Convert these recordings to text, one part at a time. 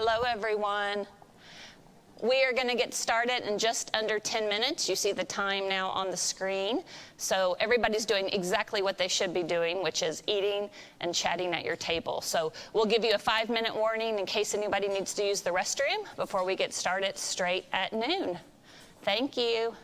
Hello, everyone. We are going to get started in just under 10 minutes. You see the time now on the screen. So everybody's doing exactly what they should be doing, which is eating and chatting at your table. So we'll give you a 5-minute warning in case anybody needs to use the restroom before we get started straight at noon. Thank you.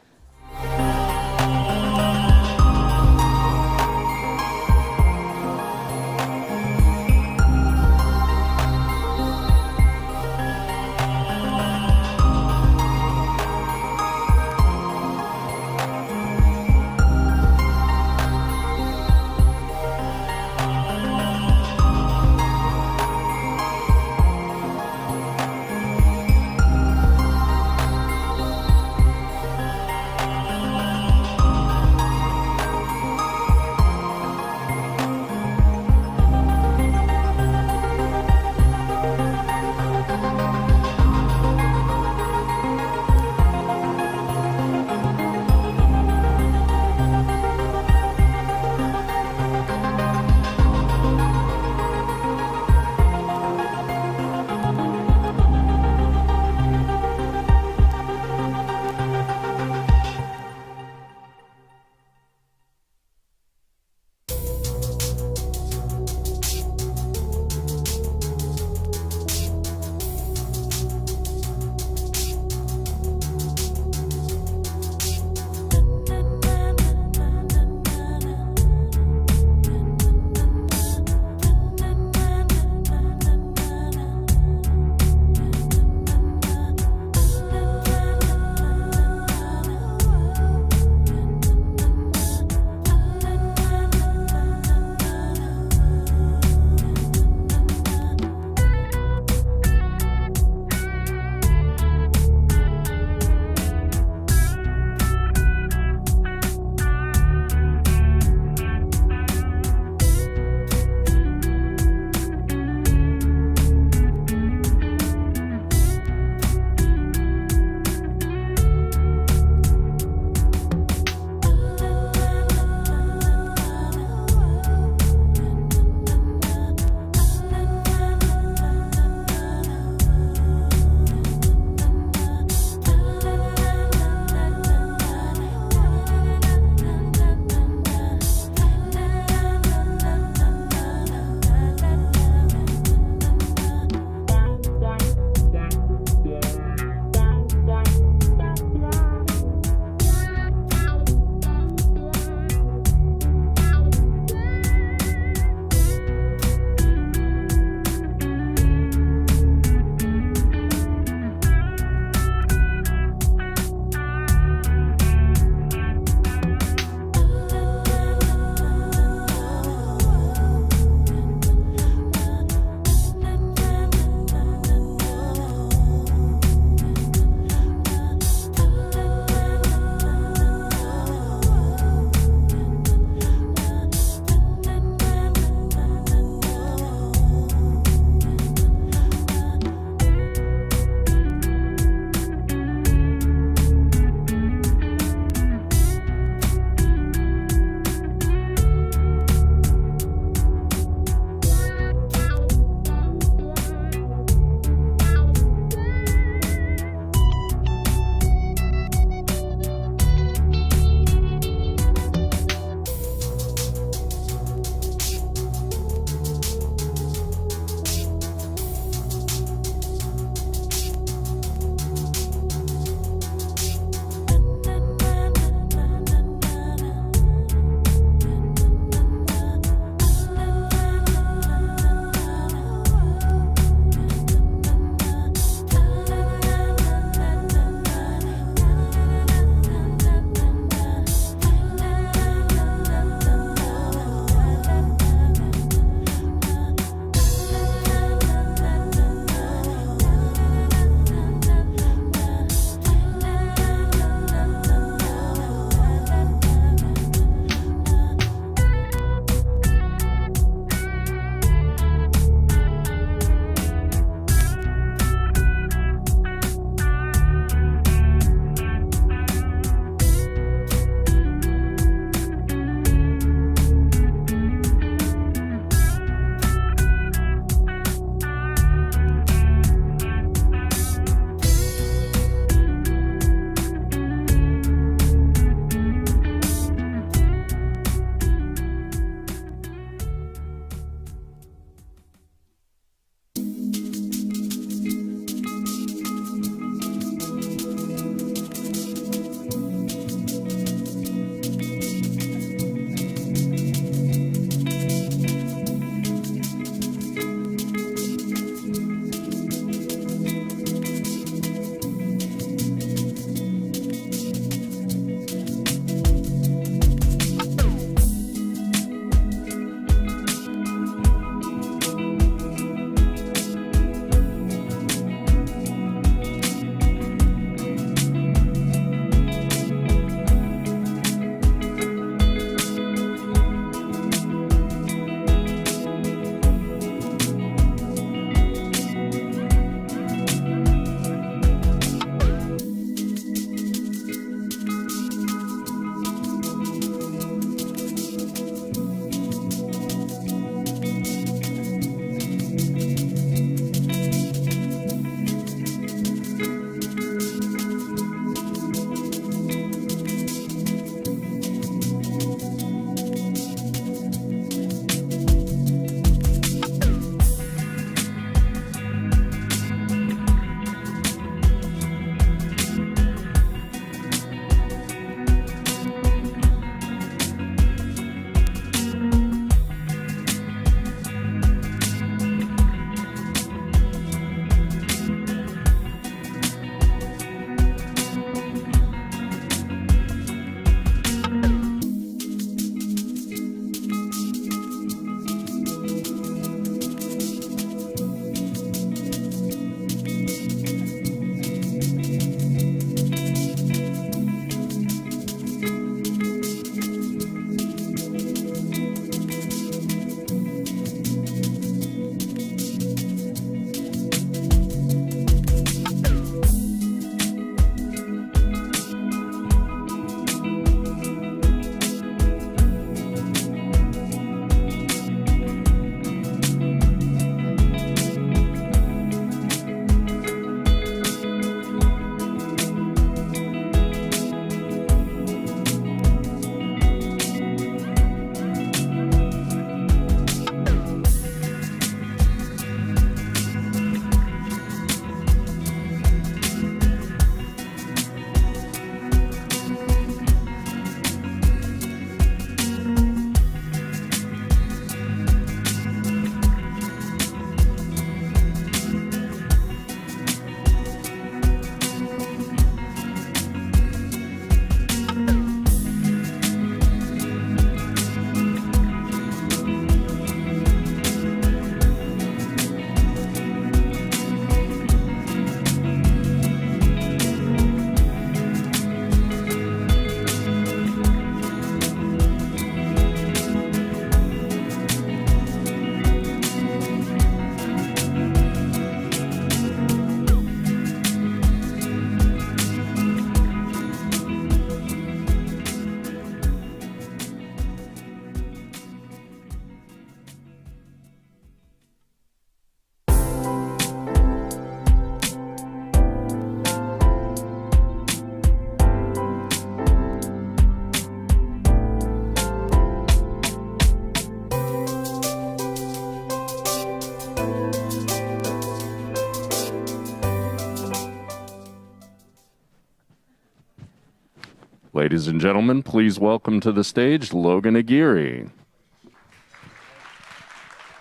Ladies and gentlemen, please welcome to the stage Logan Aguirre.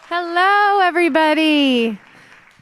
Hello, everybody.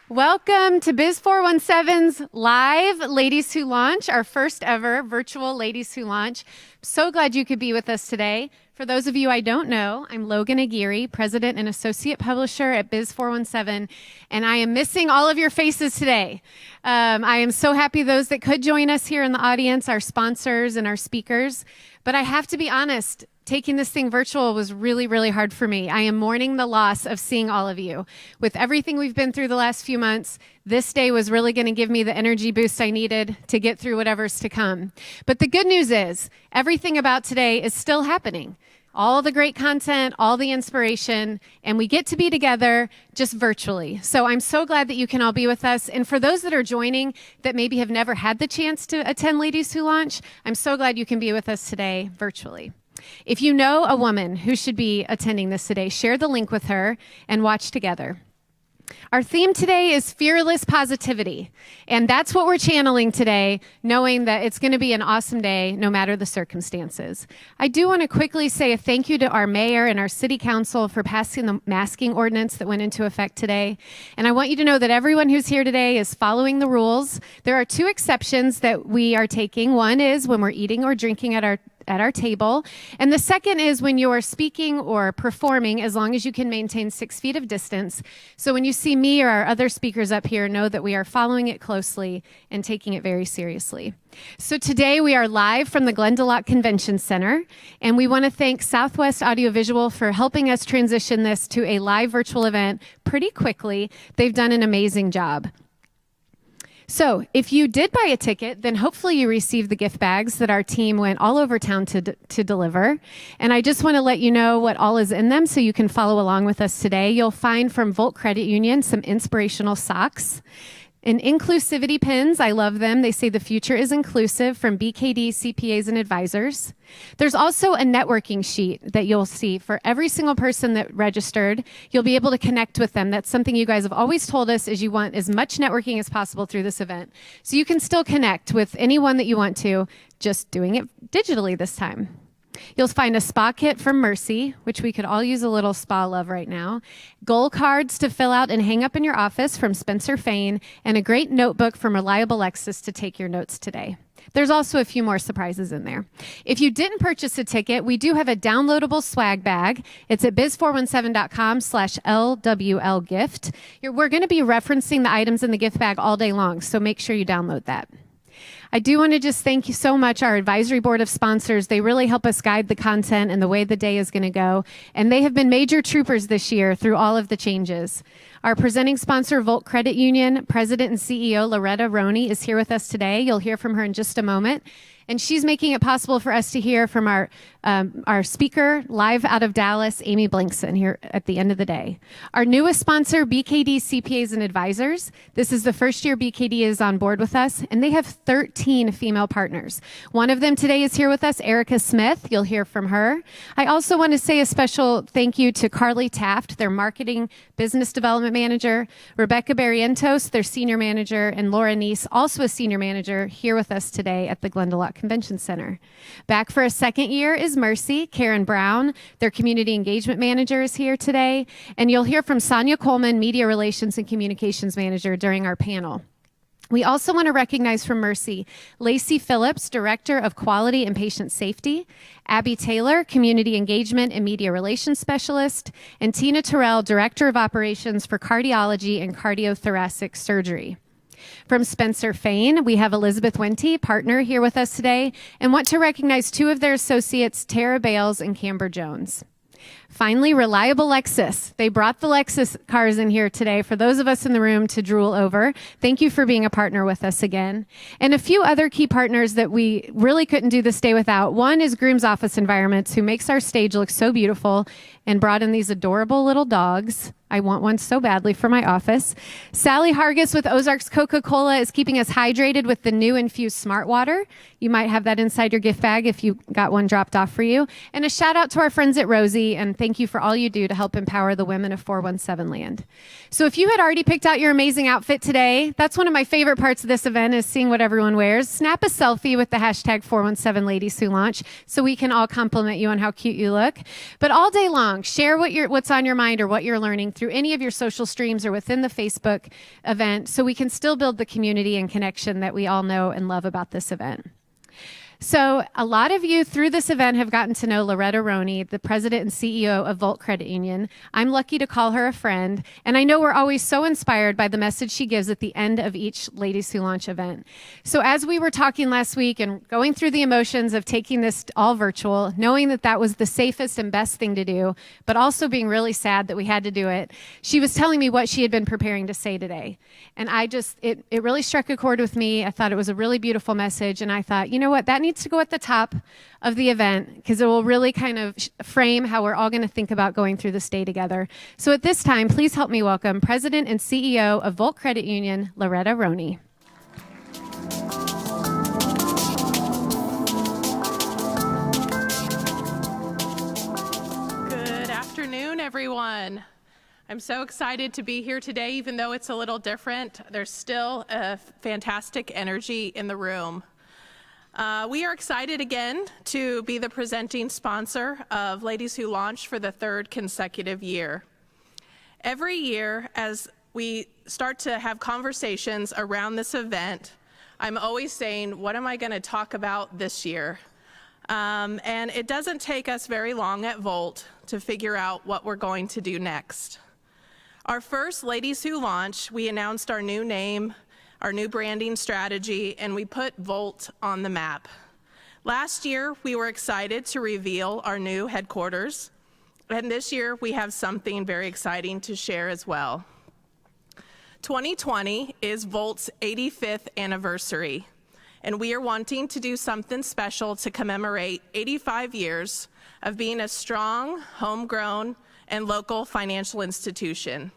Welcome to Biz 417's live Ladies Who Launch, our first ever virtual Ladies Who Launch. So glad you could be with us today. For those of you I don't know, I'm Logan Aguirre, President and Associate Publisher at Biz 417, and I am missing all of your faces today. I am so happy those that could join us here in the audience, our sponsors and our speakers, but I have to be honest, taking this thing virtual was really, really hard for me. I am mourning the loss of seeing all of you. With everything we've been through the last few months, this day was really going to give me the energy boost I needed to get through whatever's to come. But the good news is, everything about today is still happening. All the great content, all the inspiration, and we get to be together just virtually. So I'm so glad that you can all be with us. And for those that are joining that maybe have never had the chance to attend Ladies Who Launch, I'm so glad you can be with us today virtually. If you know a woman who should be attending this today, share the link with her and watch together. Our theme today is fearless positivity, and that's what we're channeling today, knowing that it's going to be an awesome day no matter the circumstances. I do want to quickly say a thank you to our mayor and our city council for passing the masking ordinance that went into effect today. And I want you to know that everyone who's here today is following the rules. There are two exceptions that we are taking. One is when we're eating or drinking at our table. And the second is when you are speaking or performing, as long as you can maintain 6 feet of distance. So when you see me or our other speakers up here, know that we are following it closely and taking it very seriously. So today we are live from the Glendalough Convention Center, and we want to thank Southwest Audiovisual for helping us transition this to a live virtual event pretty quickly. They've done an amazing job. So if you did buy a ticket, then hopefully you received the gift bags that our team went all over town to deliver. And I just want to let you know what all is in them so you can follow along with us today. You'll find from Volt Credit Union some inspirational socks. And inclusivity pins, I love them. They say the future is inclusive from BKD CPAs and advisors. There's also a networking sheet that you'll see for every single person that registered. You'll be able to connect with them. That's something you guys have always told us is you want as much networking as possible through this event. So you can still connect with anyone that you want to, just doing it digitally this time. You'll find a spa kit from Mercy, which we could all use a little spa love right now, goal cards to fill out and hang up in your office from Spencer Fain, and a great notebook from Reliable Lexus to take your notes today. There's also a few more surprises in there. If you didn't purchase a ticket, we do have a downloadable swag bag. It's at biz417.com/LWLgift. We're going to be referencing the items in the gift bag all day long, so make sure you download that. I do want to just thank you so much, our advisory board of sponsors. They really help us guide the content and the way the day is going to go. And they have been major troopers this year through all of the changes. Our presenting sponsor, Volt Credit Union, President and CEO Loretta Roney is here with us today. You'll hear from her in just a moment. And she's making it possible for us to hear from our speaker live out of Dallas, Amy Blankson, here at the end of the day. Our newest sponsor, BKD CPAs and Advisors. This is the first year BKD is on board with us, and they have 13 female partners. One of them today is here with us, Erica Smith. You'll hear from her. I also want to say a special thank you to Carly Taft, their marketing business development manager, Rebecca Barrientos, their senior manager, and Laura Neese, also a senior manager, here with us today at the Glendalough Convention Center. Back for a second year is Mercy. Karen Brown, their community engagement manager, is here today. And you'll hear from Sonia Coleman, media relations and communications manager, during our panel. We also want to recognize from Mercy, Lacey Phillips, Director of Quality and Patient Safety, Abby Taylor, Community Engagement and Media Relations Specialist, and Tina Terrell, Director of Operations for Cardiology and Cardiothoracic Surgery. From Spencer Fain, we have Elizabeth Wente, partner, here with us today, and want to recognize two of their associates, Tara Bales and Camber Jones. Finally, Reliable Lexus. They brought the Lexus cars in here today for those of us in the room to drool over. Thank you for being a partner with us again. And a few other key partners that we really couldn't do this day without. One is Groom's Office Environments, who makes our stage look so beautiful and brought in these adorable little dogs. I want one so badly for my office. Sally Hargis with Ozarks Coca-Cola is keeping us hydrated with the new infused Smart Water. You might have that inside your gift bag if you got one dropped off for you. And a shout out to our friends at Rosie and and thank you for all you do to help empower the women of 417 land. So if you had already picked out your amazing outfit today, that's one of my favorite parts of this event is seeing what everyone wears. Snap a selfie with the hashtag 417 Ladies Who Launch so we can all compliment you on how cute you look. But all day long, share what's on your mind or what you're learning through any of your social streams or within the Facebook event so we can still build the community and connection that we all know and love about this event. So a lot of you through this event have gotten to know Loretta Roney, the president and CEO of Volt Credit Union. I'm lucky to call her a friend, and I know we're always so inspired by the message she gives at the end of each Ladies Who Launch event. So as we were talking last week and going through the emotions of taking this all virtual, knowing that that was the safest and best thing to do, but also being really sad that we had to do it, she was telling me what she had been preparing to say today. And it really struck a chord with me. I thought it was a really beautiful message, and I thought, you know what, that needs to go at the top of the event because it will really kind of frame how we're all going to think about going through this day together. So at this time, please help me welcome President and CEO of Volt Credit Union, Loretta Roney. Good afternoon, everyone. I'm so excited to be here today, even though it's a little different. There's still a fantastic energy in the room. We are excited again to be the presenting sponsor of Ladies Who Launch for the third consecutive year. Every year, as we start to have conversations around this event, I'm always saying, what am I going to talk about this year? And it doesn't take us very long at Volt to figure out what we're going to do next. Our first Ladies Who Launch, we announced our new name, our new branding strategy, and we put Volt on the map. Last year, we were excited to reveal our new headquarters, and this year we have something very exciting to share as well. 2020 is Volt's 85th anniversary, and we are wanting to do something special to commemorate 85 years of being a strong, homegrown, and local financial institution.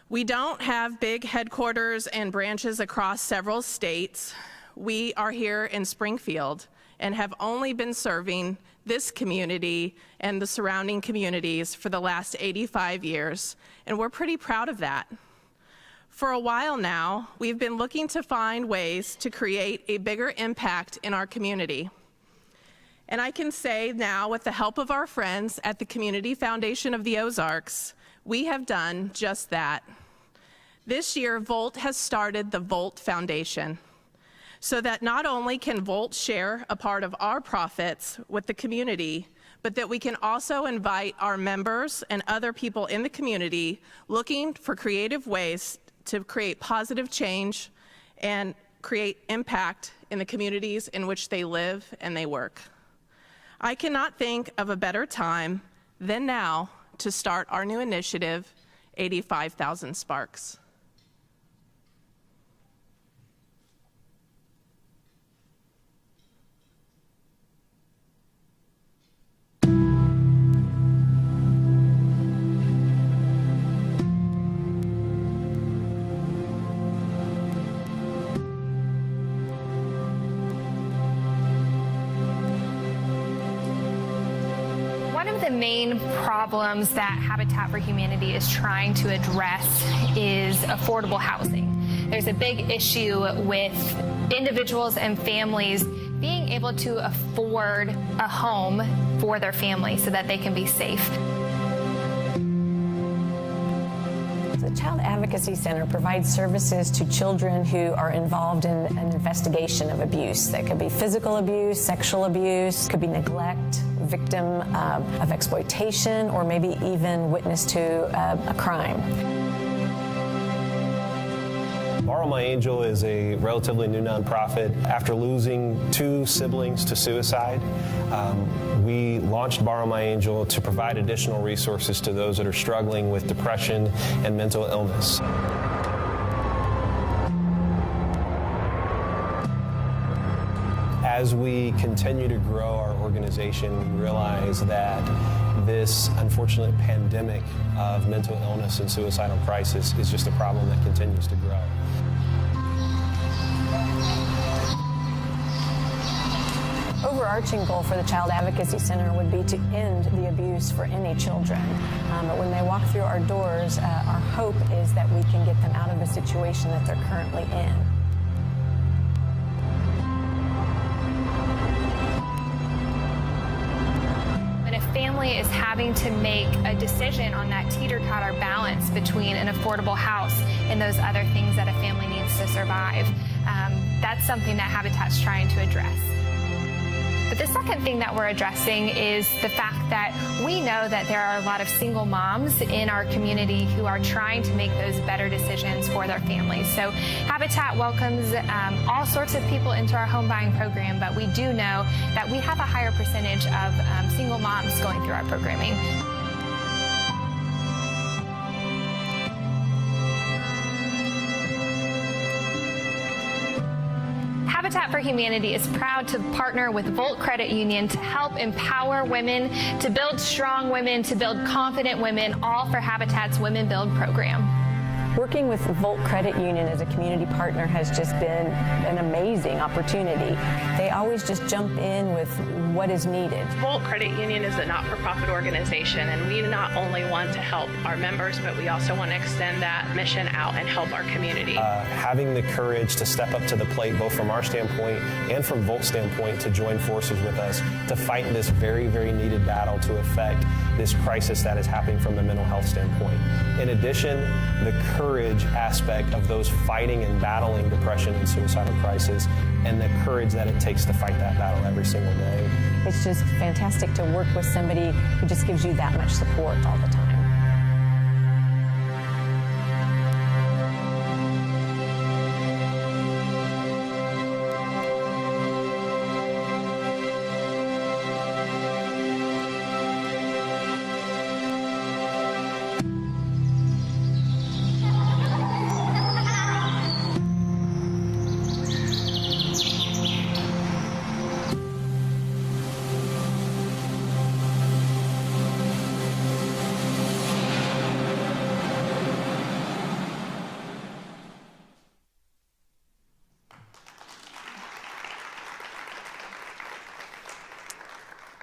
We don't have big headquarters and branches across several states. We are here in Springfield and have only been serving this community and the surrounding communities for the last 85 years, and we're pretty proud of that. For a while now, we've been looking to find ways to create a bigger impact in our community. And I can say now, with the help of our friends at the Community Foundation of the Ozarks, we have done just that. This year, Volt has started the Volt Foundation so that not only can Volt share a part of our profits with the community, but that we can also invite our members and other people in the community looking for creative ways to create positive change and create impact in the communities in which they live and they work. I cannot think of a better time than now to start our new initiative, 85,000 Sparks. One of the main problems that Habitat for Humanity is trying to address is affordable housing. There's a big issue with individuals and families being able to afford a home for their family so that they can be safe. The Child Advocacy Center provides services to children who are involved in an investigation of abuse. That could be physical abuse, sexual abuse, could be neglect, victim of exploitation, or maybe even witness to a crime. Borrow My Angel is a relatively new nonprofit. After losing 2 siblings to suicide, we launched Borrow My Angel to provide additional resources to those that are struggling with depression and mental illness. As we continue to grow our organization, we realize that this unfortunate pandemic of mental illness and suicidal crisis is just a problem that continues to grow. Over overarching goal for the Child Advocacy Center would be to end the abuse for any children. But when they walk through our doors, our hope is that we can get them out of the situation that they're currently in. When a family is having to make a decision on that teeter-totter balance between an affordable house and those other things that a family needs to survive, that's something that Habitat's trying to address. But the second thing that we're addressing is the fact that we know that there are a lot of single moms in our community who are trying to make those better decisions for their families. So Habitat welcomes all sorts of people into our home buying program, but we do know that we have a higher percentage of single moms going through our programming. Habitat for Humanity is proud to partner with Volt Credit Union to help empower women, to build strong women, to build confident women, all for Habitat's Women Build program. Working with Volt Credit Union as a community partner has just been an amazing opportunity. They always just jump in with what is needed. Volt Credit Union is a not-for-profit organization, and we not only want to help our members, but we also want to extend that mission out and help our community. Having the courage to step up to the plate, both from our standpoint and from Volt's standpoint, to join forces with us to fight this very, very needed battle to affect this crisis that is happening from the mental health standpoint. In addition, the courage aspect of those fighting and battling depression and suicidal crisis, and the courage that it takes to fight that battle every single day. It's just fantastic to work with somebody who just gives you that much support all the time.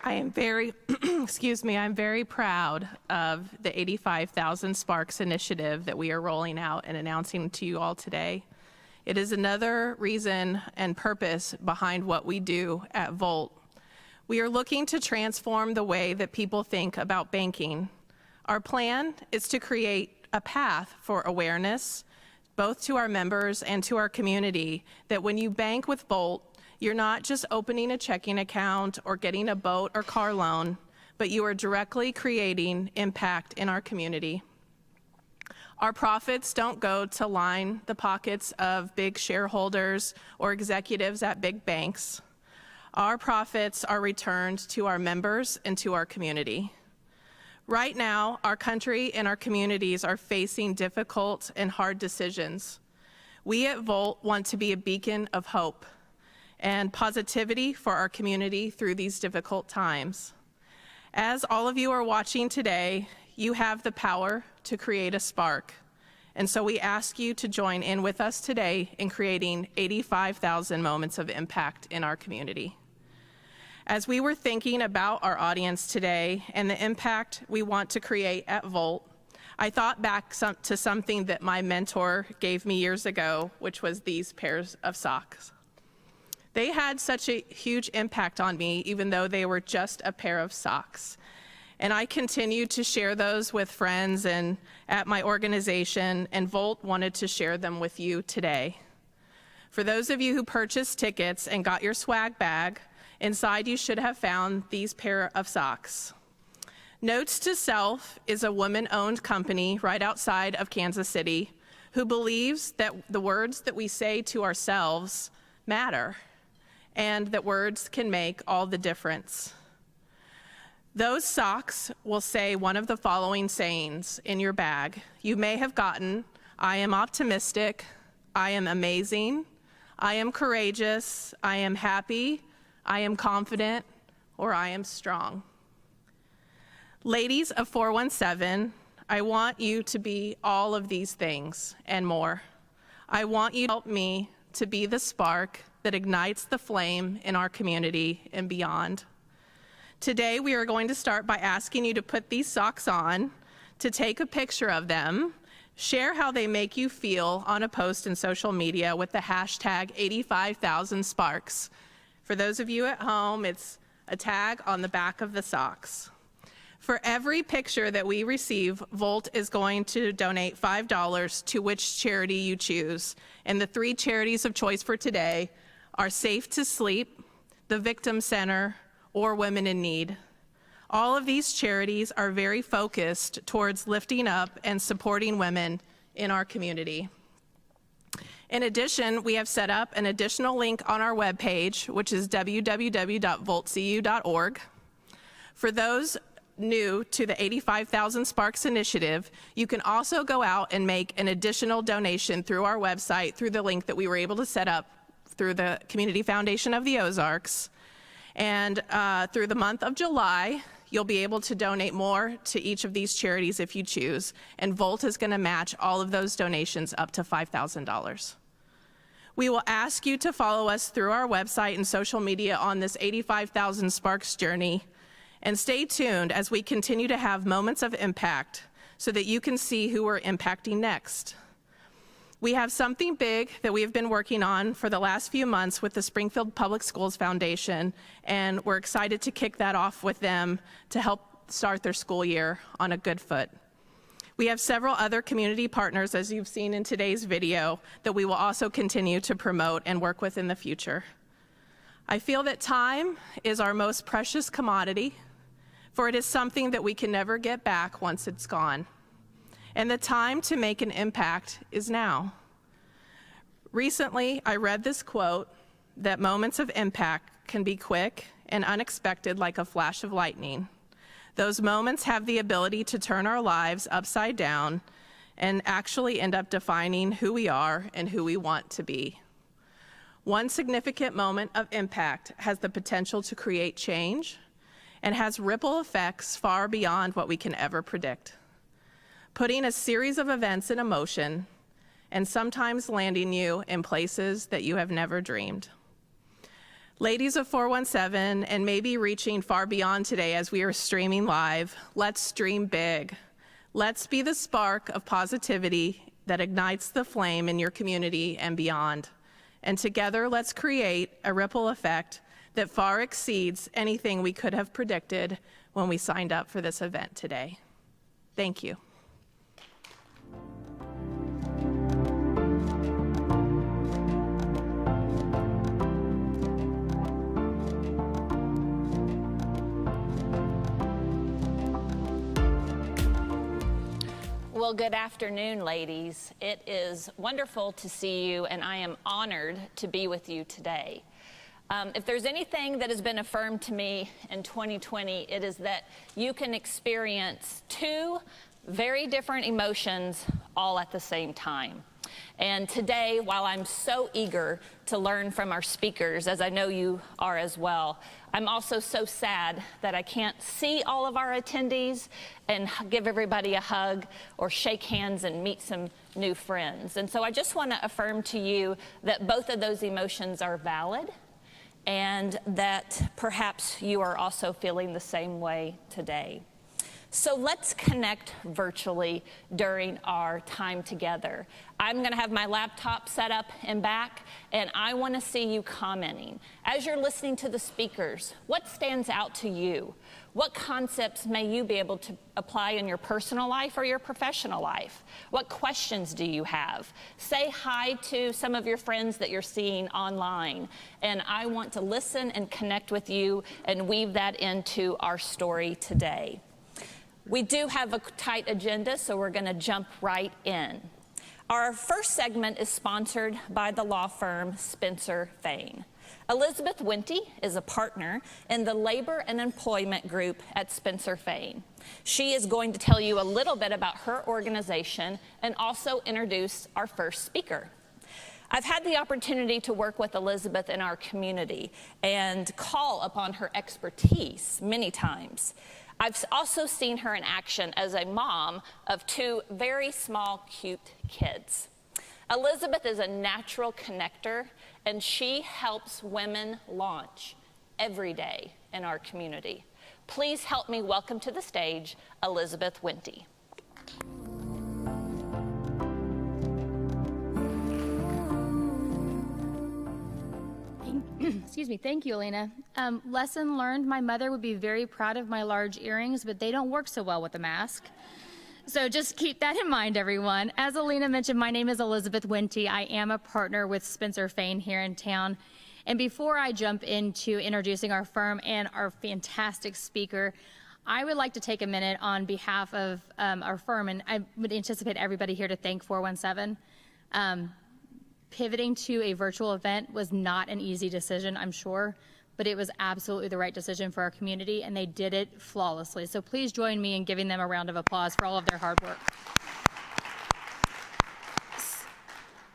I am very, I'm very proud of the 85,000 Sparks initiative that we are rolling out and announcing to you all today. It is another reason and purpose behind what we do at Volt. We are looking to transform the way that people think about banking. Our plan is to create a path for awareness, both to our members and to our community, that when you bank with Volt, you're not just opening a checking account or getting a boat or car loan, but you are directly creating impact in our community. Our profits don't go to line the pockets of big shareholders or executives at big banks. Our profits are returned to our members and to our community. Right now, our country and our communities are facing difficult and hard decisions. We at Volt want to be a beacon of hope and positivity for our community through these difficult times. As all of you are watching today, you have the power to create a spark. And so we ask you to join in with us today in creating 85,000 moments of impact in our community. As we were thinking about our audience today and the impact we want to create at Volt, I thought back to something that my mentor gave me years ago, which was these pairs of socks. They had such a huge impact on me, even though they were just a pair of socks. And I continued to share those with friends and at my organization, and Volt wanted to share them with you today. For those of you who purchased tickets and got your swag bag, inside you should have found these pair of socks. Notes to Self is a woman-owned company right outside of Kansas City who believes that the words that we say to ourselves matter, and that words can make all the difference. Those socks will say one of the following sayings in your bag. You may have gotten, I am optimistic, I am amazing, I am courageous, I am happy, I am confident, or I am strong. Ladies of 417, I want you to be all of these things and more. I want you to help me to be the spark that ignites the flame in our community and beyond. Today, we are going to start by asking you to put these socks on, to take a picture of them, share how they make you feel on a post in social media with the hashtag 85,000Sparks. For those of you at home, it's a tag on the back of the socks. For every picture that we receive, Volt is going to donate $5 to which charity you choose. And the 3 charities of choice for today are Safe to Sleep, the Victim Center, or Women in Need. All of these charities are very focused towards lifting up and supporting women in our community. In addition, we have set up an additional link on our webpage, which is www.voltcu.org. For those new to the 85,000 Sparks initiative, you can also go out and make an additional donation through our website through the link that we were able to set up through the Community Foundation of the Ozarks. And through the month of July, you'll be able to donate more to each of these charities if you choose, and Volt is going to match all of those donations up to $5,000. We will ask you to follow us through our website and social media on this 85,000 Sparks journey, and stay tuned as we continue to have moments of impact so that you can see who we're impacting next. We have something big that we have been working on for the last few months with the Springfield Public Schools Foundation, and we're excited to kick that off with them to help start their school year on a good foot. We have several other community partners, as you've seen in today's video, that we will also continue to promote and work with in the future. I feel that time is our most precious commodity, for it is something that we can never get back once it's gone. And the time to make an impact is now. Recently, I read this quote that moments of impact can be quick and unexpected like a flash of lightning. Those moments have the ability to turn our lives upside down and actually end up defining who we are and who we want to be. One significant moment of impact has the potential to create change and has ripple effects far beyond what we can ever predict, putting a series of events in motion and sometimes landing you in places that you have never dreamed. Ladies of 417, and maybe reaching far beyond today as we are streaming live, let's dream big. Let's be the spark of positivity that ignites the flame in your community and beyond. And together, let's create a ripple effect that far exceeds anything we could have predicted when we signed up for this event today. Thank you. Well, good afternoon, ladies. It is wonderful to see you, and I am honored to be with you today. If there's anything that has been affirmed to me in 2020, it is that you can experience 2 very different emotions all at the same time. And today, while I'm so eager to learn from our speakers, as I know you are as well, I'm also so sad that I can't see all of our attendees and give everybody a hug or shake hands and meet some new friends. And so I just want to affirm to you that both of those emotions are valid, and that perhaps you are also feeling the same way today. So let's connect virtually during our time together. I'm going to have my laptop set up in back, and I want to see you commenting. As you're listening to the speakers, what stands out to you? What concepts may you be able to apply in your personal life or your professional life? What questions do you have? Say hi to some of your friends that you're seeing online, and I want to listen and connect with you and weave that into our story today. We do have a tight agenda, so we're going to jump right in. Our first segment is sponsored by the law firm Spencer Fane. Elizabeth Winty is a partner in the Labor and Employment Group at Spencer Fane. She is going to tell you a little bit about her organization and also introduce our first speaker. I've had the opportunity to work with Elizabeth in our community and call upon her expertise many times. I've also seen her in action as a mom of 2 very small, cute kids. Elizabeth is a natural connector, and she helps women launch every day in our community. Please help me welcome to the stage Elizabeth Winty. Excuse me. Thank you, Elena. Lesson learned, my mother would be very proud of my large earrings, but they don't work so well with a mask. So just keep that in mind, everyone. As Elena mentioned, my name is Elizabeth Winty. I am a partner with Spencer Fain here in town. And before I jump into introducing our firm and our fantastic speaker, I would like to take a minute on behalf of our firm, and I would anticipate everybody here to thank 417. Pivoting to a virtual event was not an easy decision, I'm sure, but it was absolutely the right decision for our community, and they did it flawlessly. So please join me in giving them a round of applause for all of their hard work.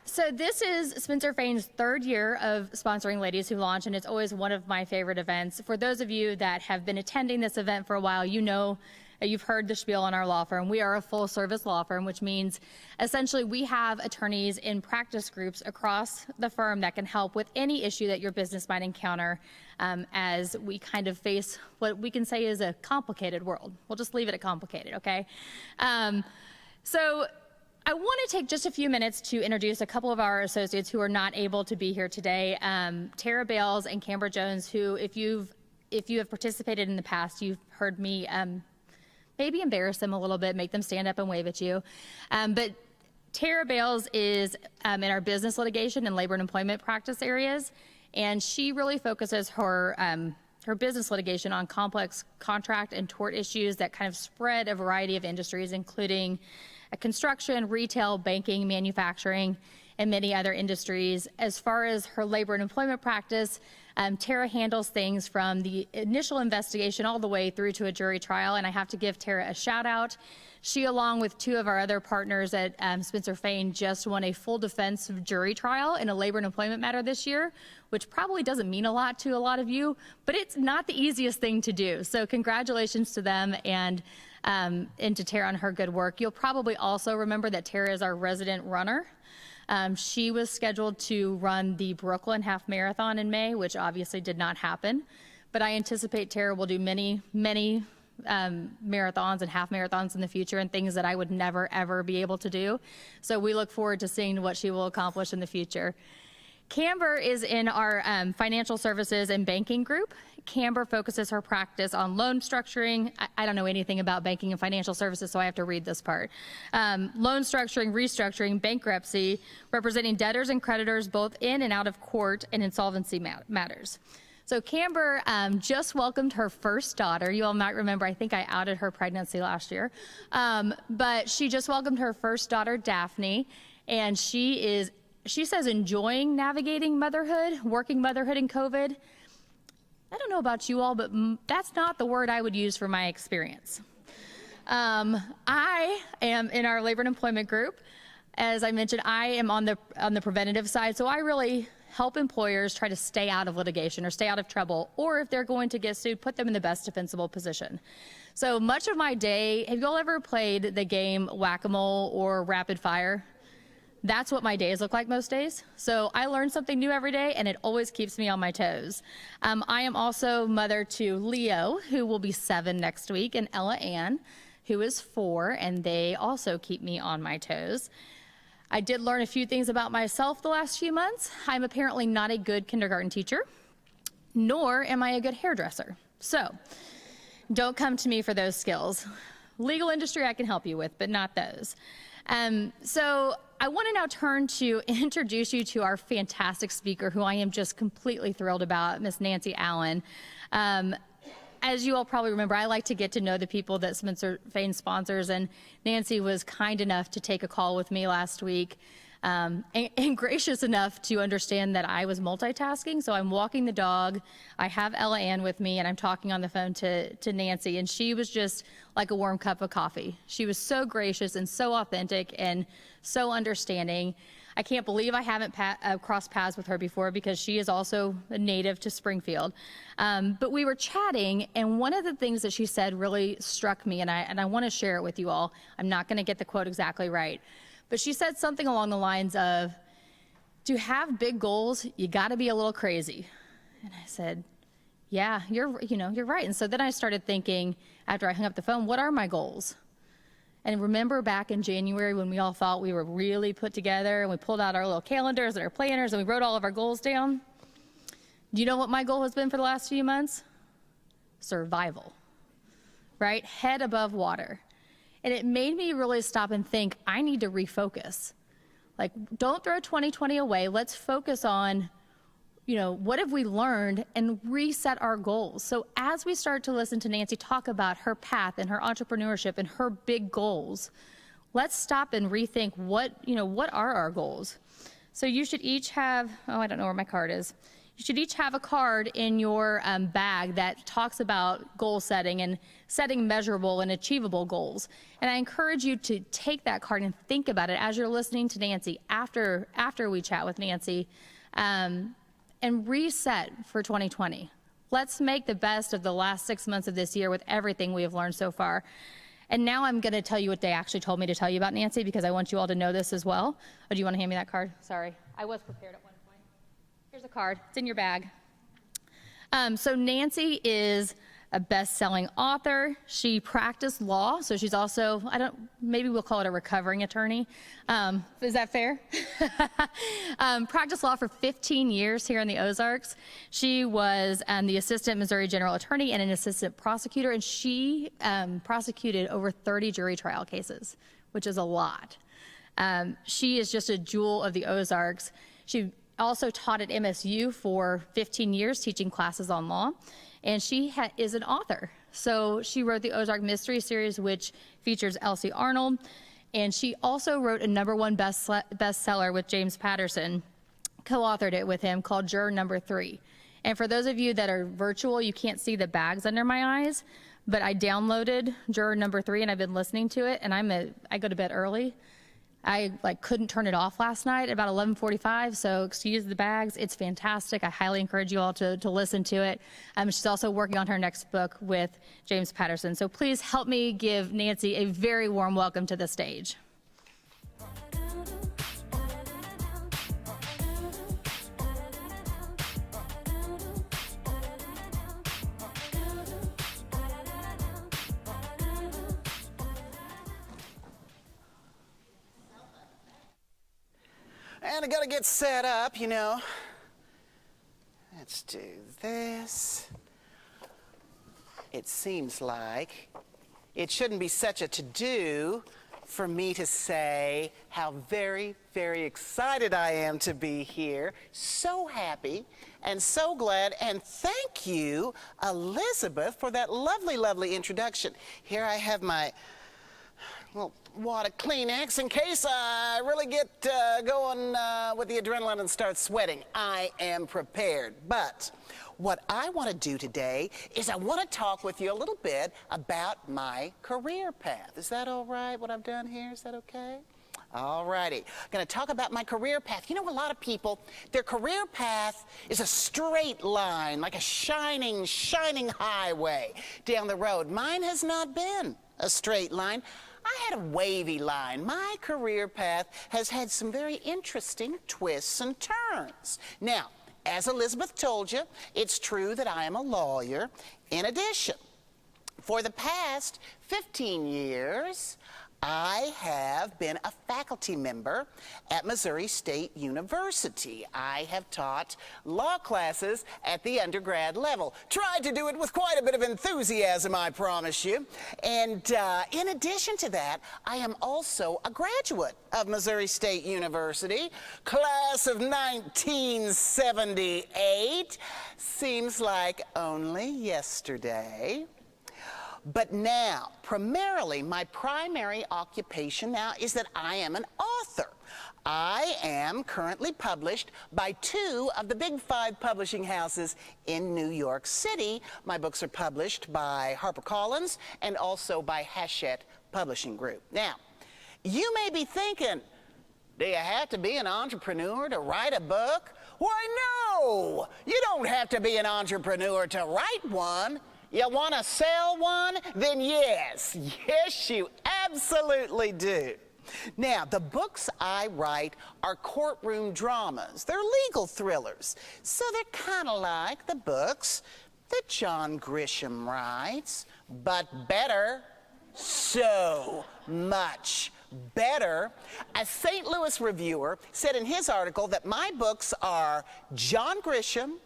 So this is Spencer Fain's third year of sponsoring Ladies Who Launch, and it's always one of my favorite events. For those of you that have been attending this event for a while, you know, you've heard the spiel on our law firm. We are a full-service law firm, which means essentially we have attorneys in practice groups across the firm that can help with any issue that your business might encounter as we kind of face what we can say is a complicated world. We'll just leave it at complicated, okay? So I want to take just a few minutes to introduce a couple of our associates who are not able to be here today. Tara Bales and Camber Jones, who if you have participated in the past, you've heard me maybe embarrass them a little bit, make them stand up and wave at you. But Tara Bales is in our business litigation and labor and employment practice areas, and she really focuses her business litigation on complex contract and tort issues that kind of spread a variety of industries, including construction, retail, banking, manufacturing, and many other industries. As far as her labor and employment practice, Tara handles things from the initial investigation all the way through to a jury trial, and I have to give Tara a shout out. She, along with two of our other partners at Spencer Fain, just won a full defense jury trial in a labor and employment matter this year, which probably doesn't mean a lot to a lot of you, but it's not the easiest thing to do. So congratulations to them and to Tara on her good work. You'll probably also remember that Tara is our resident runner. She was scheduled to run the Brooklyn Half Marathon in May, which obviously did not happen. But I anticipate Tara will do many marathons and half marathons in the future and things that I would never, ever be able to do. So we look forward to seeing what she will accomplish in the future. Camber is in our financial services and banking group. Camber focuses her practice on loan structuring. I don't know anything about banking and financial services, so I have to read this part. Loan structuring, restructuring, bankruptcy, representing debtors and creditors both in and out of court, and insolvency matters. So Camber just welcomed her first daughter. You all might remember, I think I outed her pregnancy last year. But she just welcomed her first daughter, Daphne, and she says enjoying navigating motherhood, working motherhood in COVID. I don't know about you all, but that's not the word I would use for my experience. I am in our labor and employment group. As I mentioned, I am on the preventative side, so I really help employers try to stay out of litigation or stay out of trouble, or if they're going to get sued, put them in the best defensible position. So much of my day, have you all ever played the game Whack-A-Mole or Rapid Fire? That's what my days look like most days. So I learn something new every day, and it always keeps me on my toes. I am also mother to Leo, who will be 7 next week, and Ella Ann, who is 4, and they also keep me on my toes. I did learn a few things about myself the last few months. I'm apparently not a good kindergarten teacher, nor am I a good hairdresser. So don't come to me for those skills. Legal industry I can help you with, but not those. So I want to now turn to introduce you to our fantastic speaker, who I am just completely thrilled about, Miss Nancy Allen. As you all probably remember, I like to get to know the people that Spencer Fain sponsors, and Nancy was kind enough to take a call with me last week and gracious enough to understand that I was multitasking. So I'm walking the dog, I have Ella Ann with me, and I'm talking on the phone to Nancy, and she was just like a warm cup of coffee. She was so gracious and so authentic and so understanding. I can't believe I haven't crossed paths with her before, because she is also a native to Springfield. But we were chatting, and one of the things that she said really struck me, and I want to share it with you all. I'm not going to get the quote exactly right. But she said something along the lines of, to have big goals, you got to be a little crazy. And I said, yeah, you're right. And so then I started thinking, after I hung up the phone, what are my goals? And remember back in January when we all thought we were really put together and we pulled out our little calendars and our planners and we wrote all of our goals down? Do you know what my goal has been for the last few months? Survival, right? Head above water. And it made me really stop and think, I need to refocus. Like, don't throw 2020 away. Let's focus on, what have we learned, and reset our goals. So as we start to listen to Nancy talk about her path and her entrepreneurship and her big goals, let's stop and rethink what are our goals. So you should each have, I don't know where my card is. You should each have a card in your bag that talks about goal setting and setting measurable and achievable goals. And I encourage you to take that card and think about it as you're listening to Nancy after we chat with Nancy, and reset for 2020. Let's make the best of the last 6 months of this year with everything we have learned so far. And now I'm going to tell you what they actually told me to tell you about Nancy, because I want you all to know this as well. Oh, do you want to hand me that card? Sorry. I was prepared at one point. Here's a card. It's in your bag. So Nancy is a best-selling author. She practiced law, so she's also, maybe we'll call it a recovering attorney. Is that fair? Practiced law for 15 years here in the Ozarks. She was the assistant Missouri general attorney and an assistant prosecutor, and she prosecuted over 30 jury trial cases, which is a lot. She is just a jewel of the Ozarks. She also taught at MSU for 15 years, teaching classes on law. And she is an author. So she wrote the Ozark Mystery Series, which features Elsie Arnold. And she also wrote a #1 bestseller with James Patterson, co-authored it with him, called Juror Number 3. And for those of you that are virtual, you can't see the bags under my eyes, but I downloaded Juror Number 3 and I've been listening to it, and I go to bed early. I couldn't turn it off last night at about 11:45, so excuse the bags. It's fantastic. I highly encourage you all to listen to it. She's also working on her next book with James Patterson. So please help me give Nancy a very warm welcome to the stage. And I gotta get set up, Let's do this. It seems like it shouldn't be such a to-do for me to say how very, very excited I am to be here. So happy and so glad, and thank you, Elizabeth, for that lovely, lovely introduction. Here I have my wad of Kleenex in case I really get going with the adrenaline and start sweating. I am prepared. But what I want to do today is I want to talk with you a little bit about my career path. Is that all right, what I've done here? Is that okay? All righty. I'm going to talk about my career path. A lot of people, their career path is a straight line, like a shining, shining highway down the road. Mine has not been a straight line. I had a wavy line. My career path has had some very interesting twists and turns. Now, as Elizabeth told you, it's true that I am a lawyer. In addition, for the past 15 years, I have been a faculty member at Missouri State University. I have taught law classes at the undergrad level. Tried to do it with quite a bit of enthusiasm, I promise you. And in addition to that, I am also a graduate of Missouri State University, class of 1978. Seems like only yesterday. But now, primarily, my primary occupation now is that I am an author. I am currently published by 2 of the big 5 publishing houses in New York City. My books are published by HarperCollins and also by Hachette Publishing Group. Now, you may be thinking, do you have to be an entrepreneur to write a book? Why, no! You don't have to be an entrepreneur to write one. You want to sell one? Then yes. Yes, you absolutely do. Now, the books I write are courtroom dramas. They're legal thrillers. So they're kind of like the books that John Grisham writes, but better. So much better. A St. Louis reviewer said in his article that my books are John Grisham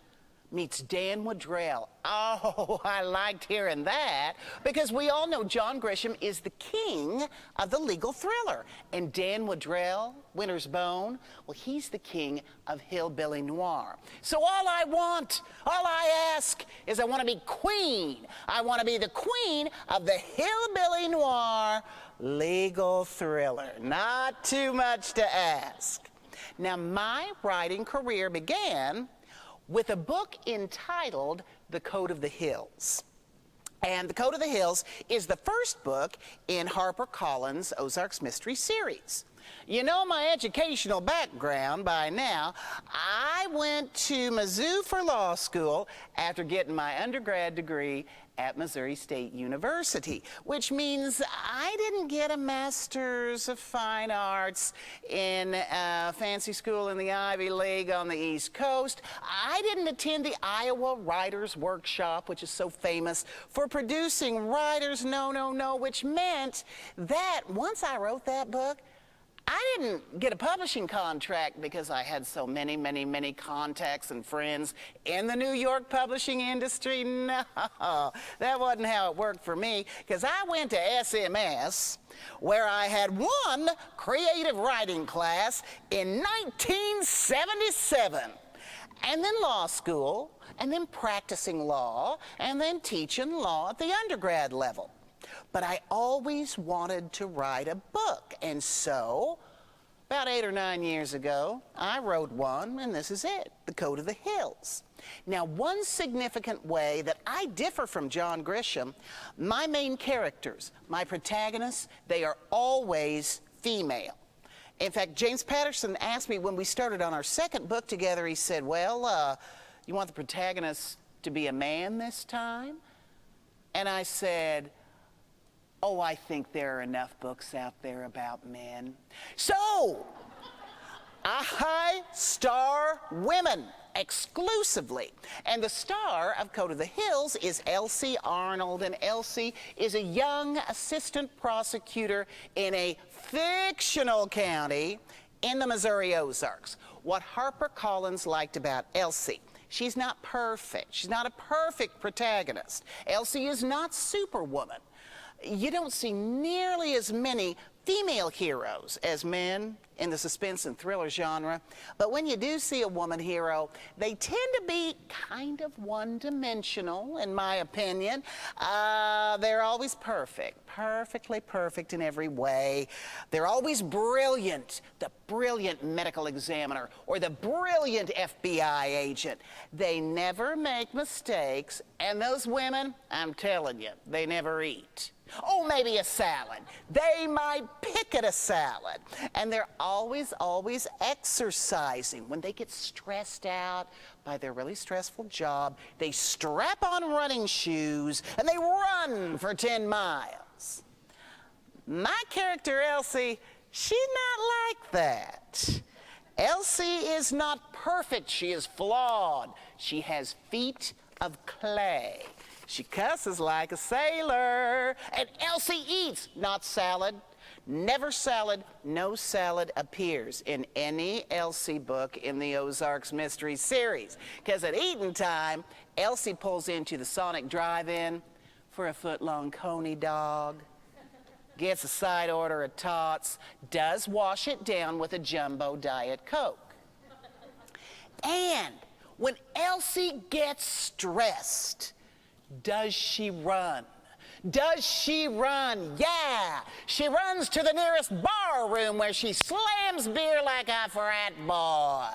meets Dan Woodrell. Oh, I liked hearing that, because we all know John Grisham is the king of the legal thriller. And Dan Woodrell, Winter's Bone, well, he's the king of hillbilly noir. So all I ask is I want to be queen. I want to be the queen of the hillbilly noir legal thriller. Not too much to ask. Now, my writing career began with a book entitled The Code of the Hills. And The Code of the Hills is the first book in HarperCollins' Ozarks Mystery Series. You know my educational background by now. I went to Mizzou for law school after getting my undergrad degree at Missouri State University, which means I didn't get a Master's of Fine Arts in a fancy school in the Ivy League on the East Coast. I didn't attend the Iowa Writers Workshop, which is so famous for producing writers, which meant that once I wrote that book, I didn't get a publishing contract because I had so many contacts and friends in the New York publishing industry. No, that wasn't how it worked for me, because I went to SMS, where I had one creative writing class in 1977, and then law school, and then practicing law, and then teaching law at the undergrad level. But I always wanted to write a book, and so about 8 or 9 years ago, I wrote one, and this is it, The Code of the Hills. Now, one significant way that I differ from John Grisham, my main characters, my protagonists, they are always female. In fact, James Patterson asked me when we started on our second book together, he said, well, you want the protagonist to be a man this time? And I said, oh, I think there are enough books out there about men. So, I star women exclusively. And the star of Code of the Hills is Elsie Arnold. And Elsie is a young assistant prosecutor in a fictional county in the Missouri Ozarks. What HarperCollins liked about Elsie, she's not perfect. She's not a perfect protagonist. Elsie is not Superwoman. You don't see nearly as many female heroes as men in the suspense and thriller genre, but when you do see a woman hero, they tend to be kind of one-dimensional, in my opinion. They're always perfect, perfectly perfect in every way. They're always brilliant, the brilliant medical examiner or the brilliant FBI agent. They never make mistakes, and those women, I'm telling you, they never eat. Oh, maybe a salad. They might pick at a salad. And they're always exercising. When they get stressed out by their really stressful job, they strap on running shoes and they run for 10 miles. My character, Elsie, she's not like that. Elsie is not perfect. She is flawed. She has feet of clay. She cusses like a sailor. And Elsie eats, not salad. Never salad. No salad appears in any Elsie book in the Ozarks Mystery Series. Because at eating time, Elsie pulls into the Sonic Drive-In for a foot-long coney dog, gets a side order of tots, does wash it down with a jumbo Diet Coke. And when Elsie gets stressed, does she run? Does she run? Yeah! She runs to the nearest bar room where she slams beer like a frat boy.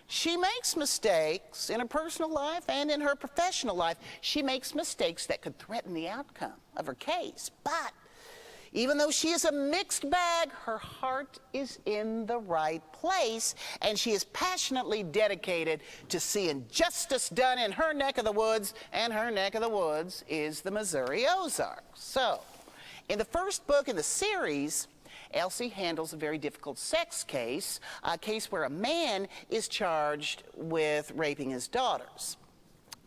She makes mistakes in her personal life and in her professional life. She makes mistakes that could threaten the outcome of her case. But even though she is a mixed bag, her heart is in the right place, and she is passionately dedicated to seeing justice done in her neck of the woods, and her neck of the woods is the Missouri Ozarks. So, In the first book in the series, Elsie handles a very difficult sex case, a case where a man is charged with raping his daughters.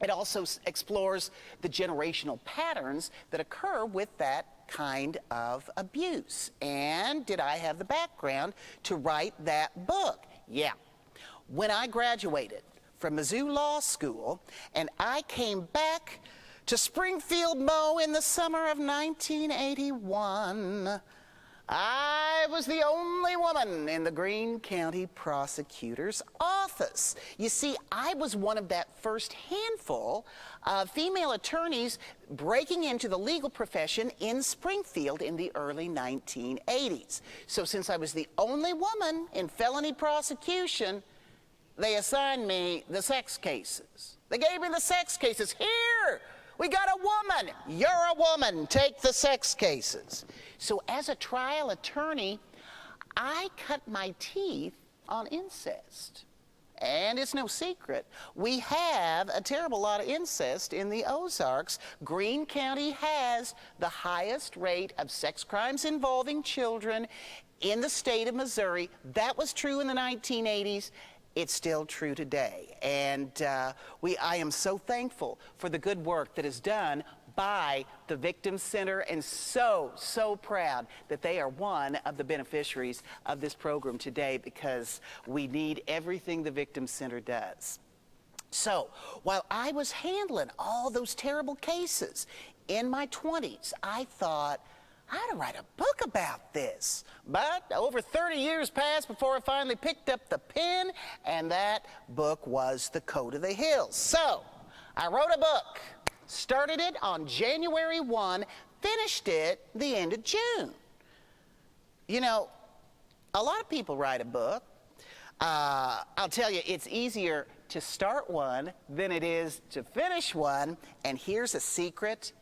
It also explores the generational patterns that occur with that kind of abuse. And did I have the background to write that book? Yeah. When I graduated from Mizzou Law School and I came back to Springfield, Mo, in the summer of 1981, I was the only woman in the Greene County prosecutor's office. You see, I was one of that first handful of female attorneys breaking into the legal profession in Springfield in the early 1980s. So since I was the only woman in felony prosecution, they assigned me the sex cases. They gave me the sex cases. Here! We got a woman. You're a woman. Take the sex cases. So as a trial attorney, I cut my teeth on incest. And it's no secret, we have a terrible lot of incest in the Ozarks. Greene County has the highest rate of sex crimes involving children in the state of Missouri. That was true in the 1980s. It's still true today. And I am so thankful for the good work that is done by the Victim Center, and so proud that they are one of the beneficiaries of this program today, because we need everything the Victim Center does. So while I was handling all those terrible cases in my 20s, I thought, I ought to write a book about this. But over 30 years passed before I finally picked up the pen, and that book was The Code of the Hills. So I wrote a book, started it on January 1, finished it the end of June. You know, a lot of people write a book. I'll tell you, it's easier to start one than it is to finish one. And here's a secret: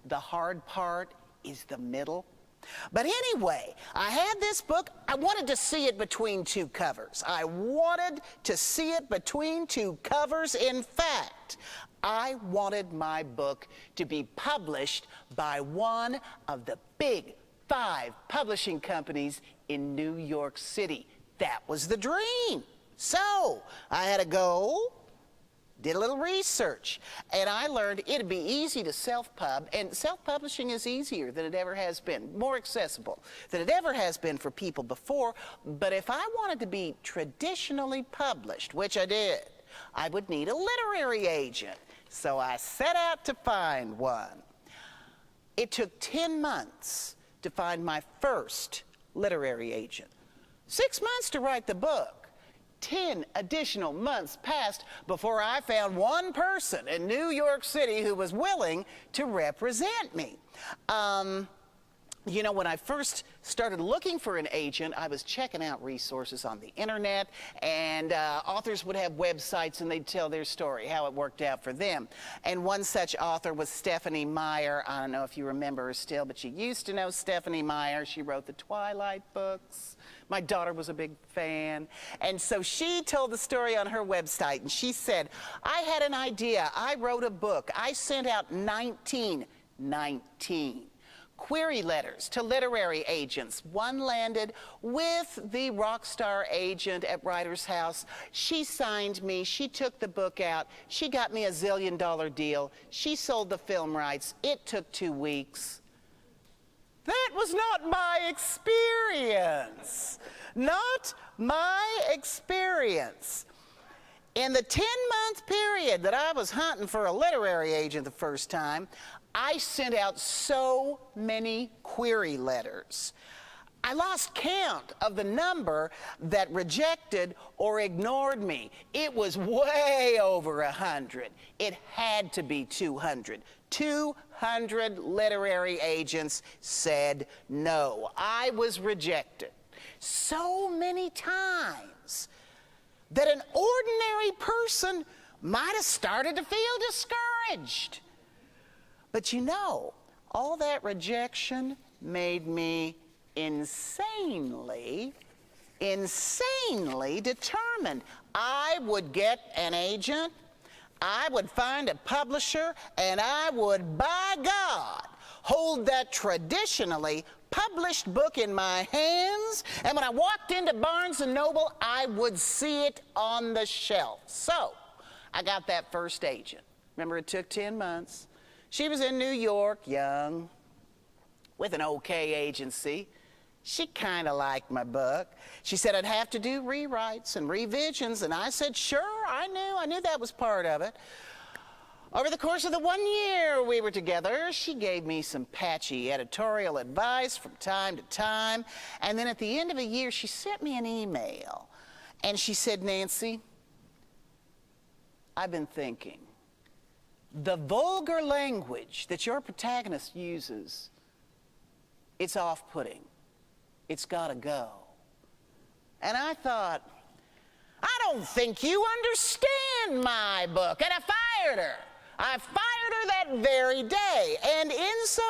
the hard part is the middle. But anyway, I had this book. I wanted to see it between two covers. I wanted to see it between two covers. In fact, I wanted my book to be published by one of the big 5 publishing companies in New York City. That was the dream. So I had a goal, did a little research, and I learned it'd be easy to self-pub, and self-publishing is easier than it ever has been, more accessible than it ever has been for people before. But if I wanted to be traditionally published, which I did, I would need a literary agent. So I set out to find one. It took 10 months to find my first literary agent, 6 months to write the book. 10 additional months passed before I found one person in New York City who was willing to represent me. You know, when I first started looking for an agent, I was checking out resources on the internet, and authors would have websites and they'd tell their story, how it worked out for them. And one such author was Stephanie Meyer. I don't know if you remember her still, but you used to know Stephanie Meyer. She wrote the Twilight books. My daughter was a big fan. And so she told the story on her website, and she said, I had an idea. I wrote a book. I sent out 19 query letters to literary agents. One landed with the rock star agent at Writer's House. She signed me. She took the book out. She got me a $1 zillion deal. She sold the film rights. It took 2 weeks. That was not my experience. Not my experience. In the 10-month period that I was hunting for a literary agent the first time, I sent out so many query letters. I lost count of the number that rejected or ignored me. It was way over 100. It had to be 200. 200 literary agents said no. I was rejected so many times that an ordinary person might have started to feel discouraged. But you know, all that rejection made me insanely determined. I would get an agent, I would find a publisher, and I would, by God, hold that traditionally published book in my hands, and when I walked into Barnes & Noble, I would see it on the shelf. So I got that first agent. Remember, it took 10 months. She was in New York, young, with an okay agency. She kind of liked my book. She said I'd have to do rewrites and revisions, and I said, sure, I knew that was part of it. Over the course of the 1 year we were together, she gave me some patchy editorial advice from time to time, and then at the end of a year, she sent me an email, and she said, Nancy, I've been thinking. The vulgar language that your protagonist uses, it's off-putting. It's got to go. And I thought, I don't think you understand my book. And I fired her. I fired her that very day. And in so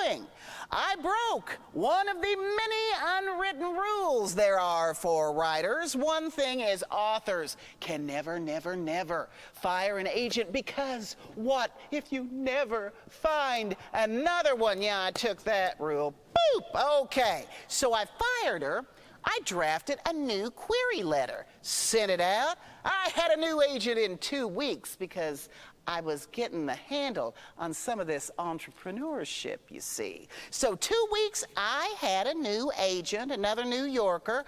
doing, I broke one of the many unwritten rules there are for writers. One thing is authors can never, never, never fire an agent, because what if you never find another one? Yeah, I took that rule. Boop! Okay. So I fired her. I drafted a new query letter, sent it out. I had a new agent in 2 weeks because I was getting the handle on some of this entrepreneurship, you see. So 2 weeks, I had a new agent, another New Yorker.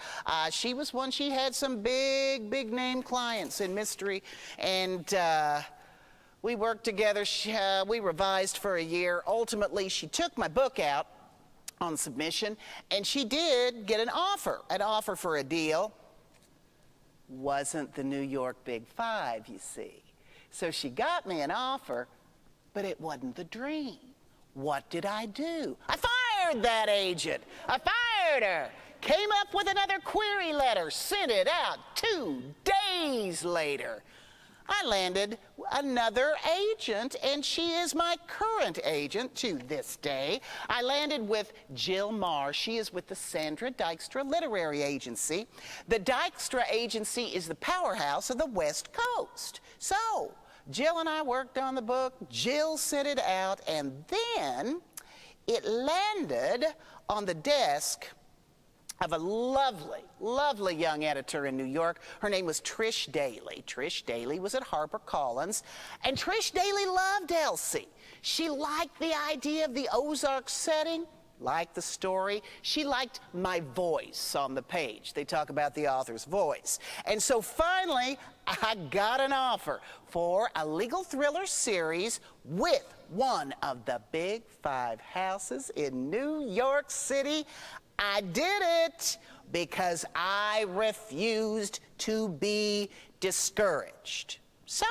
She was one, she had some big, big name clients in mystery. And we worked together. We revised for a year. Ultimately, she took my book out on submission, and she did get an offer for a deal. Wasn't the New York Big Five, you see. So she got me an offer, but it wasn't the dream. What did I do? I fired that agent. I fired her. Came up with another query letter, sent it out 2 days later. I landed another agent, and she is my current agent to this day. I landed with Jill Marr. She is with the Sandra Dykstra Literary Agency. The Dykstra Agency is the powerhouse of the West Coast. So Jill and I worked on the book. Jill sent it out, and then it landed on the desk of a lovely, lovely young editor in New York. Her name was Trish Daly. Trish Daly was at HarperCollins, and Trish Daly loved Elsie. She liked the idea of the Ozark setting, liked the story. She liked my voice on the page. They talk about the author's voice. And so finally, I got an offer for a legal thriller series with one of the Big Five houses in New York City. I did it because I refused to be discouraged. So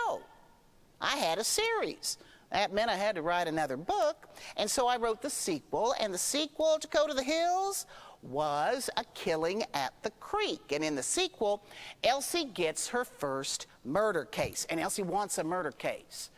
I had a series. That meant I had to write another book, and so I wrote the sequel, and the sequel to Go to the Hills was A Killing at the Creek. And in the sequel, Elsie gets her first murder case, and Elsie wants a murder case.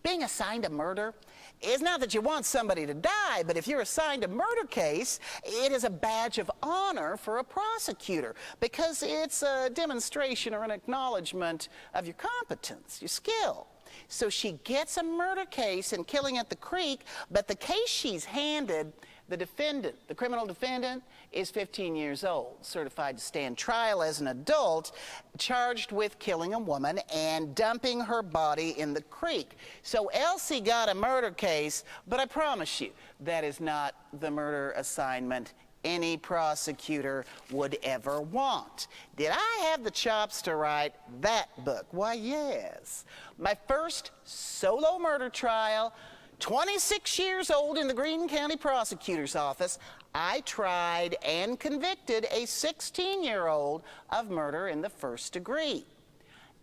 Being assigned a murder is not that you want somebody to die, but if you're assigned a murder case, it is a badge of honor for a prosecutor, because it's a demonstration or an acknowledgement of your competence, your skill. So she gets a murder case in Killing at the Creek, but the case she's handed, the defendant, the criminal defendant, is 15 years old, certified to stand trial as an adult, charged with killing a woman and dumping her body in the creek. So Elsie got a murder case, but I promise you, that is not the murder assignment any prosecutor would ever want. Did I have the chops to write that book? Why, yes. My first solo murder trial, 26 years old, in the Greene County Prosecutor's Office, I tried and convicted a 16-year-old of murder in the first degree.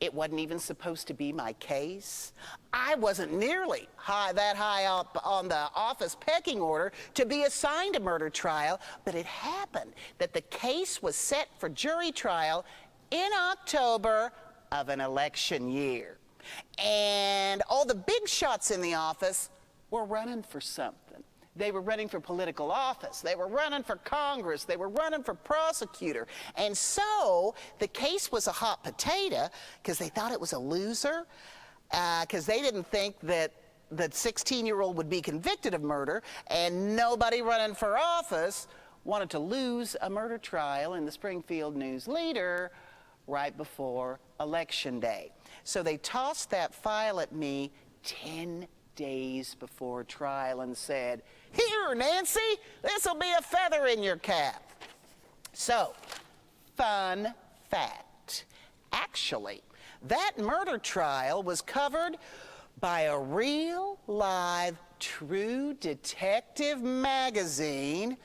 It wasn't even supposed to be my case. I wasn't nearly that high up on the office pecking order to be assigned a murder trial, but it happened that the case was set for jury trial in October of an election year. And all the big shots in the office were running for something. They were running for political office. They were running for Congress. They were running for prosecutor. And so the case was a hot potato because they thought it was a loser, because they didn't think that the 16-year-old would be convicted of murder, and nobody running for office wanted to lose a murder trial in the Springfield News-Leader right before Election Day. So they tossed that file at me 10 days before trial and said, "Here, Nancy, this'll be a feather in your cap." So, fun fact. Actually, that murder trial was covered by a real, live, true detective magazine.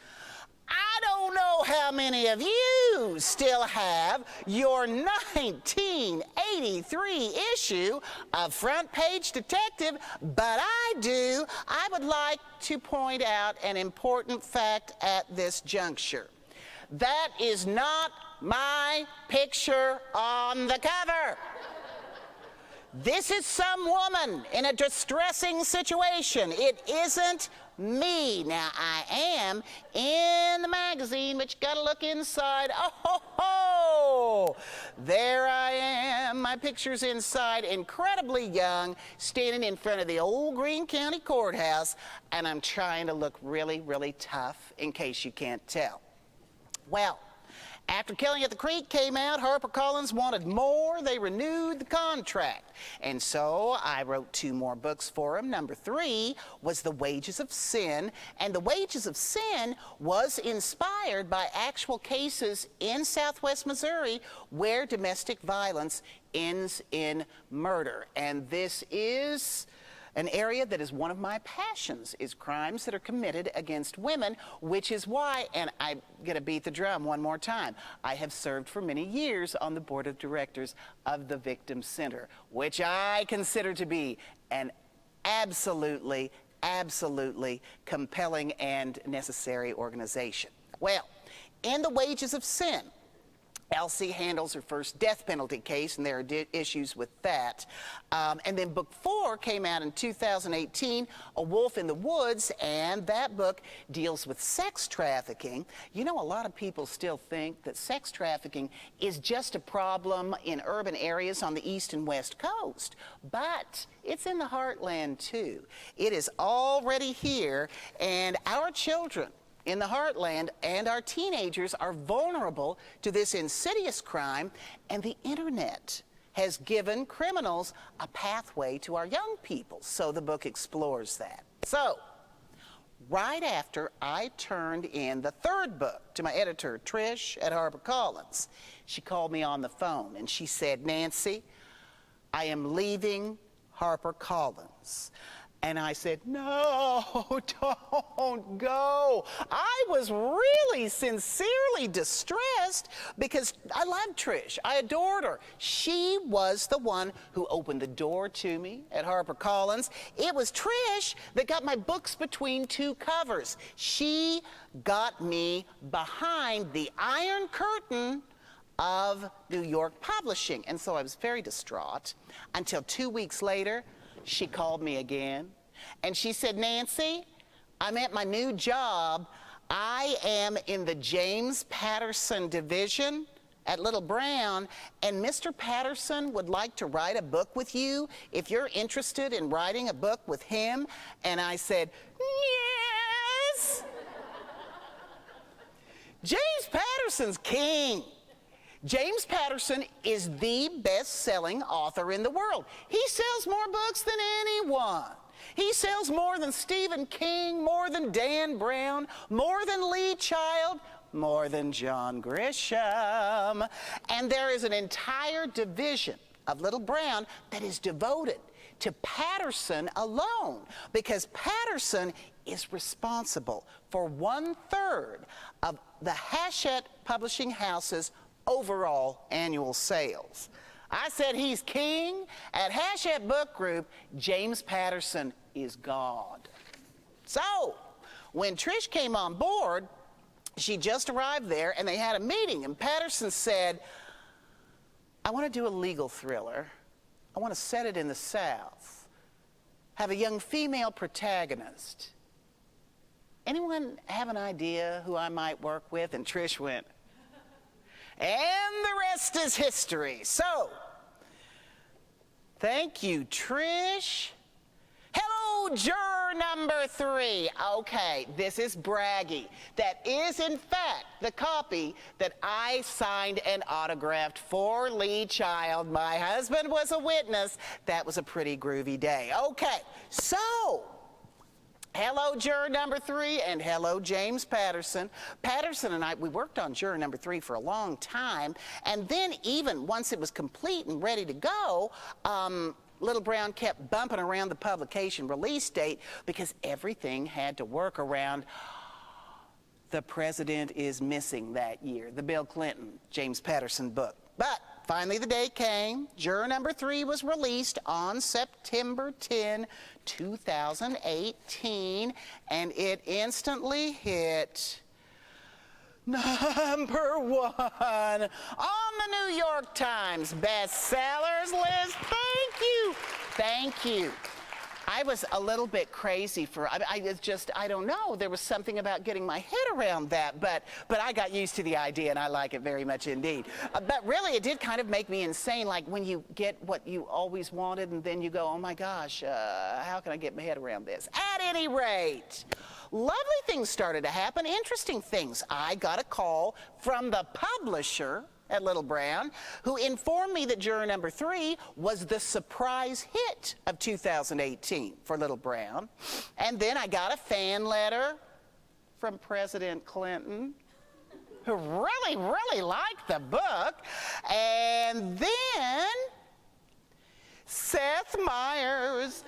I don't know how many of you still have your 1983 issue of Front Page Detective, but I do. I would like to point out an important fact at this juncture. That is not my picture on the cover. This is some woman in a distressing situation. It isn't me. Now, I am in the magazine, but you gotta look inside. Oh, ho, ho! There I am. My picture's inside, incredibly young, standing in front of the old Greene County Courthouse, and I'm trying to look really, really tough, in case you can't tell. Well, after Killing at the Creek came out, HarperCollins wanted more. They renewed the contract. And so I wrote 2 more books for them. Number 3 was The Wages of Sin. And The Wages of Sin was inspired by actual cases in Southwest Missouri where domestic violence ends in murder. And this is an area that is one of my passions, is crimes that are committed against women, which is why, and I'm going to beat the drum one more time, I have served for many years on the board of directors of the Victim Center, which I consider to be an absolutely, absolutely compelling and necessary organization. Well, in The Wages of Sin, Elsie handles her first death penalty case, and there are issues with that. And then book 4 came out in 2018, A Wolf in the Woods, and that book deals with sex trafficking. You know, a lot of people still think that sex trafficking is just a problem in urban areas on the East and West Coast, but it's in the heartland too. It is already here, and our children in the heartland and our teenagers are vulnerable to this insidious crime, and the internet has given criminals a pathway to our young people. So the book explores that. So, right after I turned in the 3rd book to my editor, Trish, at HarperCollins, she called me on the phone and she said, "Nancy, I am leaving HarperCollins." And I said, "No, don't go." I was really sincerely distressed because I loved Trish. I adored her. She was the one who opened the door to me at HarperCollins. It was Trish that got my books between 2 covers. She got me behind the Iron Curtain of New York publishing. And so I was very distraught until 2 weeks later, she called me again, and she said, "Nancy, I'm at my new job. I am in the James Patterson division at Little Brown, and Mr. Patterson would like to write a book with you if you're interested in writing a book with him." And I said, "Yes." James Patterson's king. James Patterson is the best-selling author in the world. He sells more books than anyone. He sells more than Stephen King, more than Dan Brown, more than Lee Child, more than John Grisham. And there is an entire division of Little Brown that is devoted to Patterson alone, because Patterson is responsible for 1/3 of the Hachette Publishing House's overall annual sales. I said he's king. At Hachette Book Group, James Patterson is God. So, when Trish came on board, she just arrived there and they had a meeting, and Patterson said, "I want to do a legal thriller. I want to set it in the South. Have a young female protagonist. Anyone have an idea who I might work with?" And Trish went, and the rest is history. So, thank you, Trish. Hello, juror number 3. Okay, this is braggy. That is, in fact, the copy that I signed and autographed for Lee Child. My husband was a witness. That was a pretty groovy day. Okay, so hello, juror number 3, and hello, James Patterson. Patterson and I, we worked on juror number 3 for a long time, and then even once it was complete and ready to go, Little Brown kept bumping around the publication release date because everything had to work around the president is missing that year, the Bill Clinton, James Patterson book. But finally the day came. Juror number 3 was released on September 10, 2018, and it instantly hit number 1 on the New York Times bestsellers list. Thank you. Thank you. I was a little bit crazy for, I don't know, there was something about getting my head around that, but I got used to the idea and I like it very much indeed. But really it did kind of make me insane, like when you get what you always wanted and then you go, oh my gosh, how can I get my head around this? At any rate, lovely things started to happen, interesting things. I got a call from the publisher at Little Brown, who informed me that juror number 3 was the surprise hit of 2018 for Little Brown. And then I got a fan letter from President Clinton, who really, really liked the book. And then Seth Meyers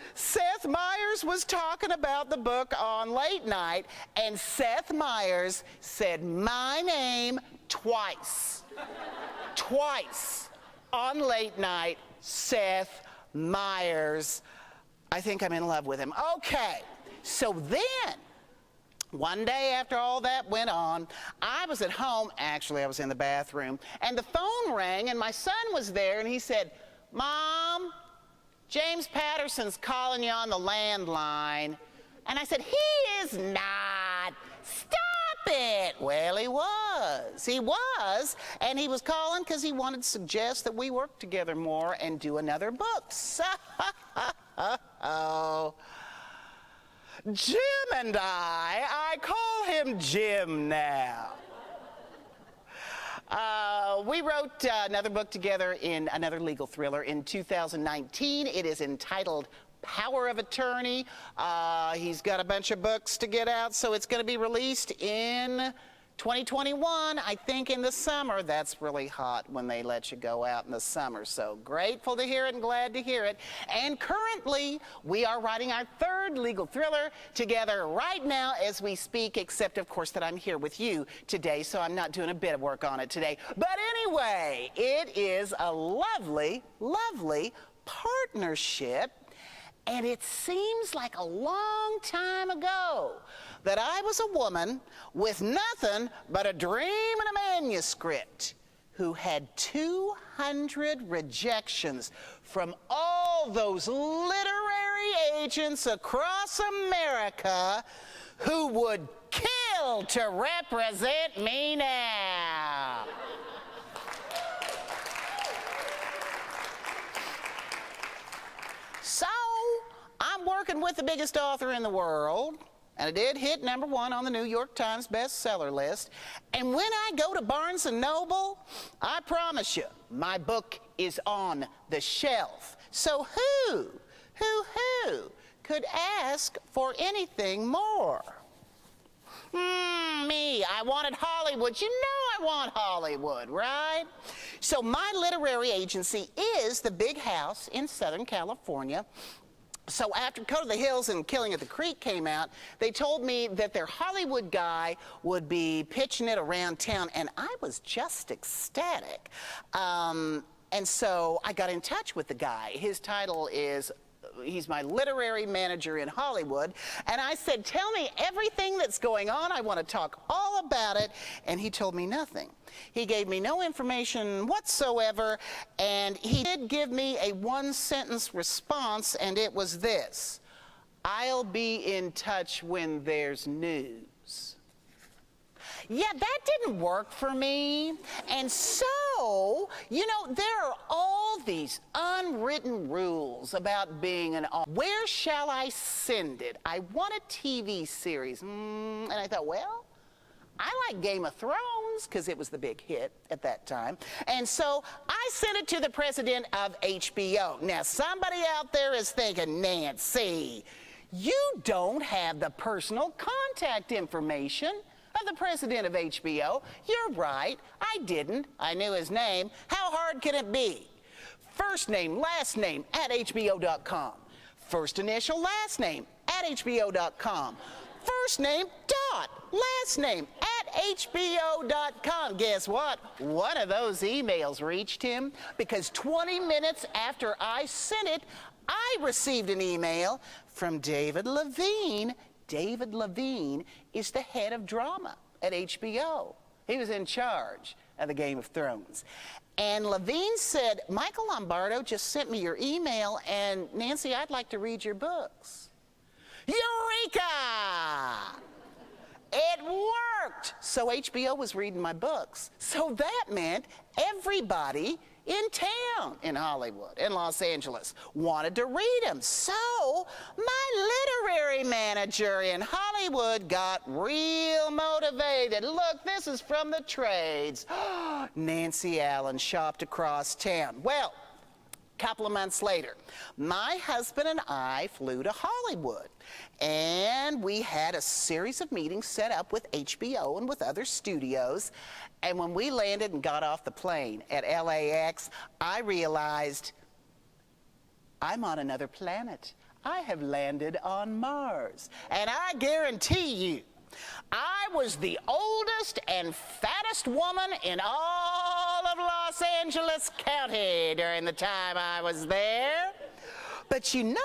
was talking about the book on late night, and Seth Meyers said my name twice. Twice on late night, Seth Meyers. I think I'm in love with him. Okay, so then, one day after all that went on, I was at home, actually I was in the bathroom, and the phone rang and my son was there and he said, Mom, James Patterson's calling you on the landline. And I said, he is not. Stop it. Well, he was. He was. And he was calling because he wanted to suggest that we work together more and do another book. So, Jim and I call him Jim now. We wrote another book together in another legal thriller in 2019. It is entitled Power of Attorney. He's got a bunch of books to get out, so it's going to be released in 2021, I think in the summer. That's really hot when they let you go out in the summer, so grateful to hear it and glad to hear it. And currently, we are writing our 3rd legal thriller together right now as we speak, except of course that I'm here with you today, so I'm not doing a bit of work on it today. But anyway, it is a lovely, lovely partnership. And it seems like a long time ago that I was a woman with nothing but a dream and a manuscript who had 200 rejections from all those literary agents across America who would kill to represent me now. So, I'm working with the biggest author in the world, and it did hit number 1 on the New York Times bestseller list. And when I go to Barnes & Noble, I promise you, my book is on the shelf. So who could ask for anything more? Me, I wanted Hollywood. You know I want Hollywood, right? So my literary agency is the Big House in Southern California. So after Code of the Hills and Killing at the Creek came out, they told me that their Hollywood guy would be pitching it around town, and I was just ecstatic. And so I got in touch with the guy. His title is, he's my literary manager in Hollywood, and I said, tell me everything that's going on. I want to talk all about it, and he told me nothing. He gave me no information whatsoever, and he did give me a 1-sentence response, and it was this: I'll be in touch when there's news. Yeah, that didn't work for me. And so, you know, there are all these unwritten rules about being an author. Where shall I send it? I want a TV series. And I thought, well, I like Game of Thrones because it was the big hit at that time. And so I sent it to the president of HBO. Now, somebody out there is thinking, Nancy, you don't have the personal contact information of the president of HBO. You're right, I didn't. I knew his name. How hard can it be? First name, last name at HBO.com. First initial, last name at HBO.com. First name, dot, last name at HBO.com. Guess what? One of those emails reached him because 20 minutes after I sent it, I received an email from David Levine. David Levine is the head of drama at HBO. He was in charge of the Game of Thrones. And Levine said, Michael Lombardo just sent me your email, and Nancy, I'd like to read your books. Eureka! It worked! So HBO was reading my books. So that meant everybody in town, in Hollywood, in Los Angeles, wanted to read them. So my literary manager in Hollywood got real motivated. Look, this is from the trades. Nancy Allen shopped across town. Well, a couple of months later, my husband and I flew to Hollywood, and we had a series of meetings set up with HBO and with other studios. And when we landed and got off the plane at LAX, I realized I'm on another planet. I have landed on Mars. And I guarantee you, I was the oldest and fattest woman in all of Los Angeles County during the time I was there. But you know,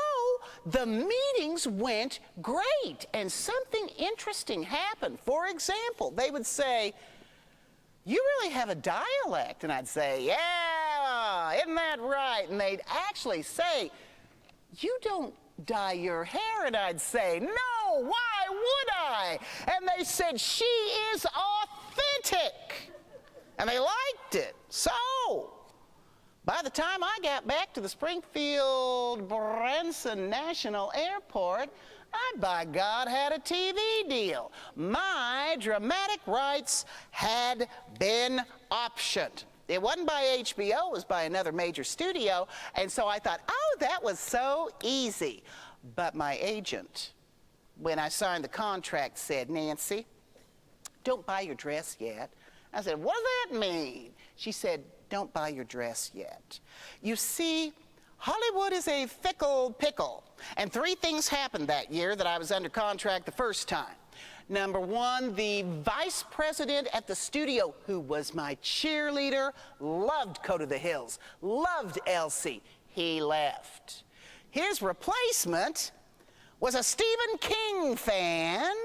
the meetings went great, and something interesting happened. For example, they would say, you really have a dialect. And I'd say, yeah, isn't that right? And they'd actually say, you don't dye your hair. And I'd say, no, why would I? And they said, she is authentic. And they liked it. So, by the time I got back to the Springfield Branson National Airport, I, by God, had a TV deal. My dramatic rights had been optioned. It wasn't by HBO, it was by another major studio. And so I thought, oh, that was so easy. But my agent, when I signed the contract, said, Nancy, don't buy your dress yet. I said, what does that mean? She said, don't buy your dress yet. You see, Hollywood is a fickle pickle. And 3 things happened that year that I was under contract the first time. Number 1, the vice president at the studio, who was my cheerleader, loved Code of the Hills, loved Elsie. He left. His replacement was a Stephen King fan.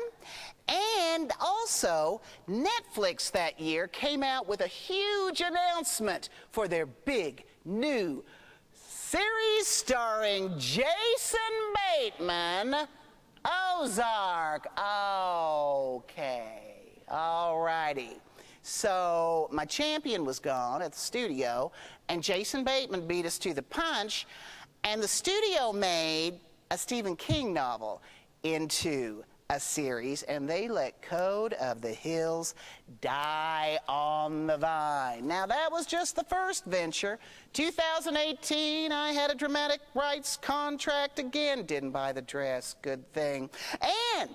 And also, Netflix that year came out with a huge announcement for their big new series starring Jason Bateman, Ozark. Okay, all righty. So my champion was gone at the studio, and Jason Bateman beat us to the punch, and the studio made a Stephen King novel into a series, and they let Code of the Hills die on the vine. Now, that was just the first venture. 2018, I had a dramatic rights contract again. Didn't buy the dress, good thing. And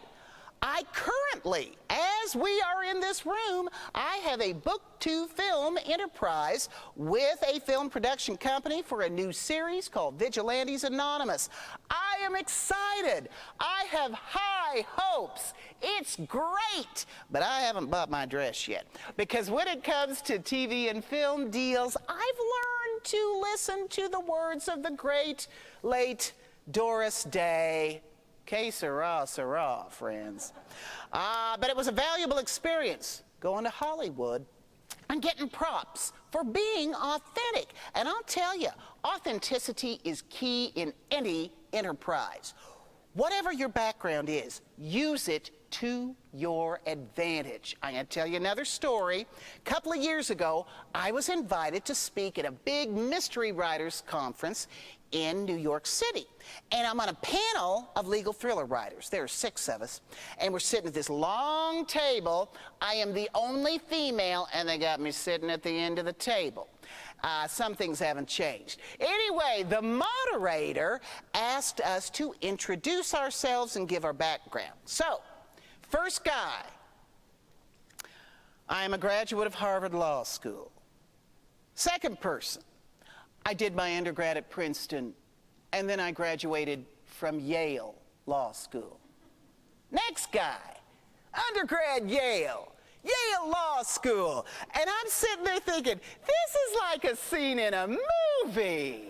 I currently, as we are in this room, I have a book-to-film enterprise with a film production company for a new series called Vigilantes Anonymous. I am excited. I have high hopes. It's great, but I haven't bought my dress yet. Because when it comes to TV and film deals, I've learned to listen to the words of the great, late Doris Day. Que sera, sera, friends. But it was a valuable experience going to Hollywood and getting props for being authentic. And I'll tell you, authenticity is key in any enterprise. Whatever your background is, use it to your advantage. I'm going to tell you another story. A couple of years ago, I was invited to speak at a big mystery writers conference in New York City. And I'm on a panel of legal thriller writers. There are 6 of us. And we're sitting at this long table. I am the only female, and they got me sitting at the end of the table. Some things haven't changed. Anyway, the moderator asked us to introduce ourselves and give our background. So, first guy, I am a graduate of Harvard Law School. Second person, I did my undergrad at Princeton, and then I graduated from Yale Law School. Next guy, undergrad Yale Law School. And I'm sitting there thinking, this is like a scene in a movie.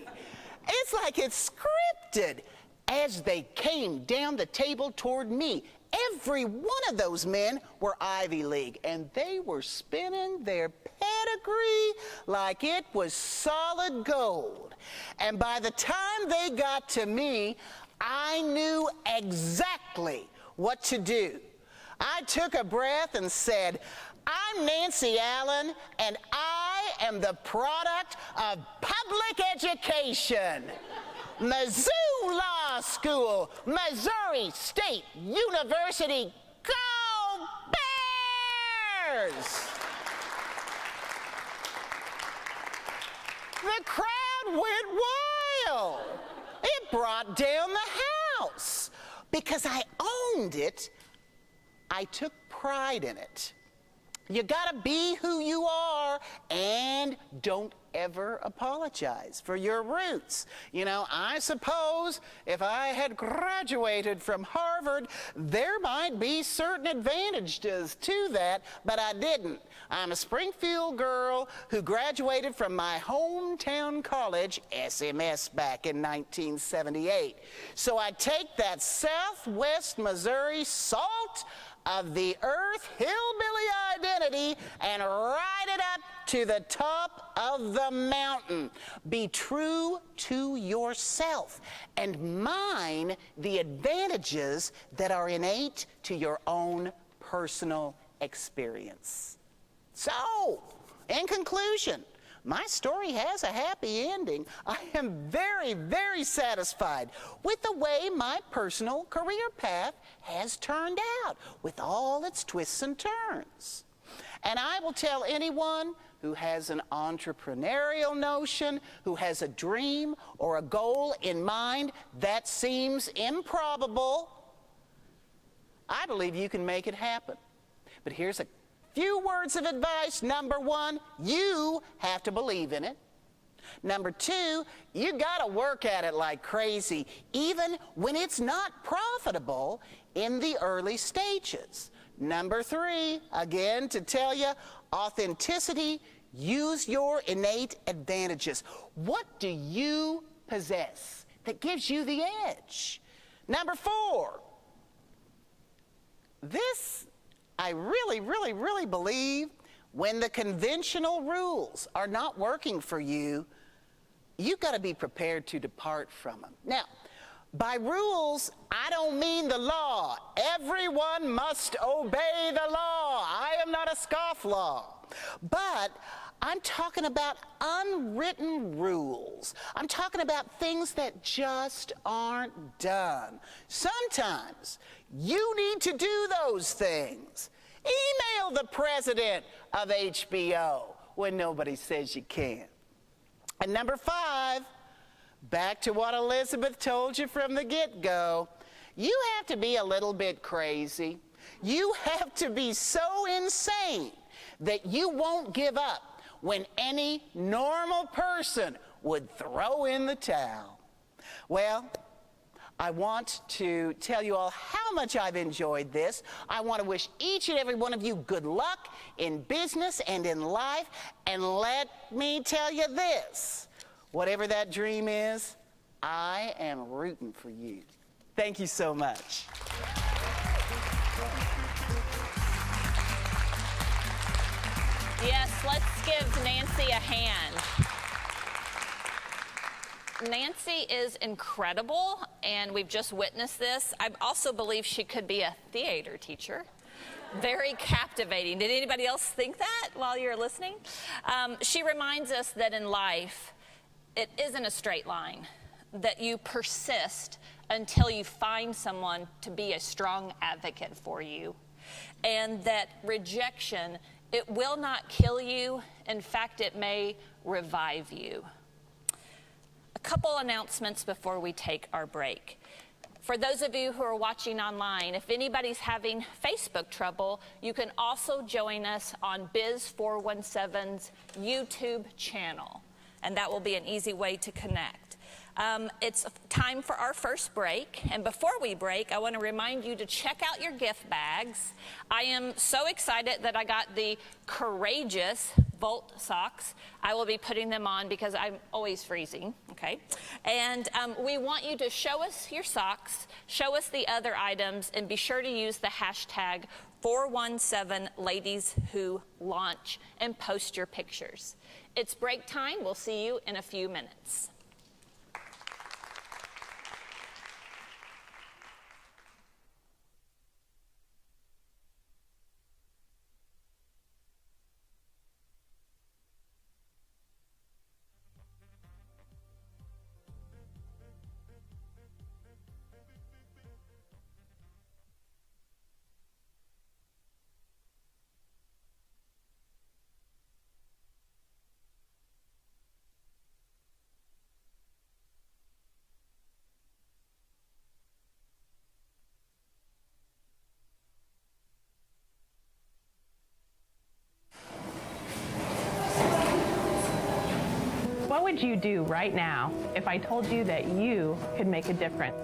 It's like it's scripted. As they came down the table toward me, every one of those men were Ivy League, and they were spinning their pedigree like it was solid gold. And by the time they got to me, I knew exactly what to do. I took a breath and said, I'm Nancy Allen, and I am the product of public education. Mizzou Law School, Missouri State University, go Bears! The crowd went wild. It brought down the house. Because I owned it, I took pride in it. You gotta be who you are, and don't ever apologize for your roots. You know, I suppose if I had graduated from Harvard, there might be certain advantages to that, but I didn't. I'm a Springfield girl who graduated from my hometown college, SMS, back in 1978. So I take that Southwest Missouri salt of the earth hillbilly identity and ride it up to the top of the mountain. Be true to yourself and mine the advantages that are innate to your own personal experience. So, in conclusion, my story has a happy ending. I am very, very satisfied with the way my personal career path has turned out, with all its twists and turns. And I will tell anyone who has an entrepreneurial notion, who has a dream or a goal in mind that seems improbable, I believe you can make it happen. But here's a few words of advice. Number 1, you have to believe in it. Number 2, you gotta work at it like crazy, even when it's not profitable in the early stages. Number 3, again, to tell you, authenticity, use your innate advantages. What do you possess that gives you the edge? Number 4, this I really, really, really believe when the conventional rules are not working for you, you've got to be prepared to depart from them. Now, by rules, I don't mean the law. Everyone must obey the law. I am not a scofflaw. But I'm talking about unwritten rules. I'm talking about things that just aren't done. Sometimes you need to do those things. Email the president of HBO when nobody says you can't. And number 5, back to what Elizabeth told you from the get-go, you have to be a little bit crazy. You have to be so insane that you won't give up when any normal person would throw in the towel. Well, I want to tell you all how much I've enjoyed this. I want to wish each and every one of you good luck in business and in life. And let me tell you this, whatever that dream is, I am rooting for you. Thank you so much. Yes, let's give Nancy a hand. Nancy is incredible, and we've just witnessed this. I also believe she could be a theater teacher. Very captivating. Did anybody else think that while you're listening? She reminds us that in life, it isn't a straight line, that you persist until you find someone to be a strong advocate for you, and that rejection, it will not kill you. In fact, it may revive you. A couple announcemements before we take our break. For those of you who are watching online, if anybody's having Facebook trouble, you can also join us on Biz 417's YouTube channel, and that will be an easy way to connect. It's time for our first break, and before we break, I want to remind you to check out your gift bags. I am so excited that I got the courageous Volt socks. I will be putting them on because I'm always freezing, okay? And we want you to show us your socks, show us the other items, and be sure to use the hashtag 417LadiesWhoLaunch and post your pictures. It's break time. We'll see you in a few minutes. What would you do right now if I told you that you could make a difference?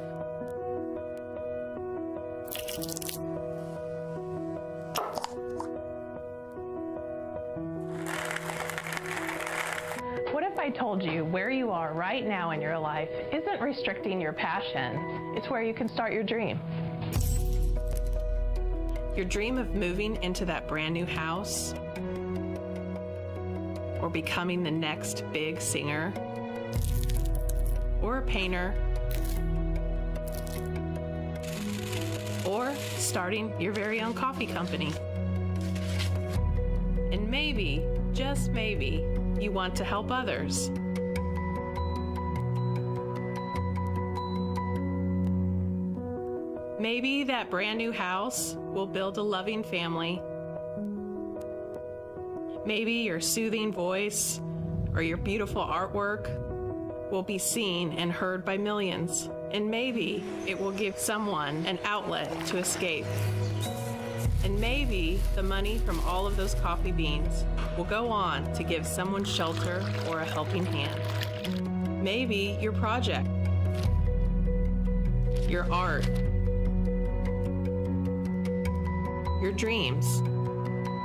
What if I told you where you are right now in your life isn't restricting your passion, it's where you can start your dream? Your dream of moving into that brand new house, or becoming the next big singer, or a painter, or starting your very own coffee company. And maybe, just maybe, you want to help others. Maybe that brand new house will build a loving family. Maybe your soothing voice or your beautiful artwork will be seen and heard by millions. And maybe it will give someone an outlet to escape. And maybe the money from all of those coffee beans will go on to give someone shelter or a helping hand. Maybe your project, your art, your dreams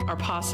are possible.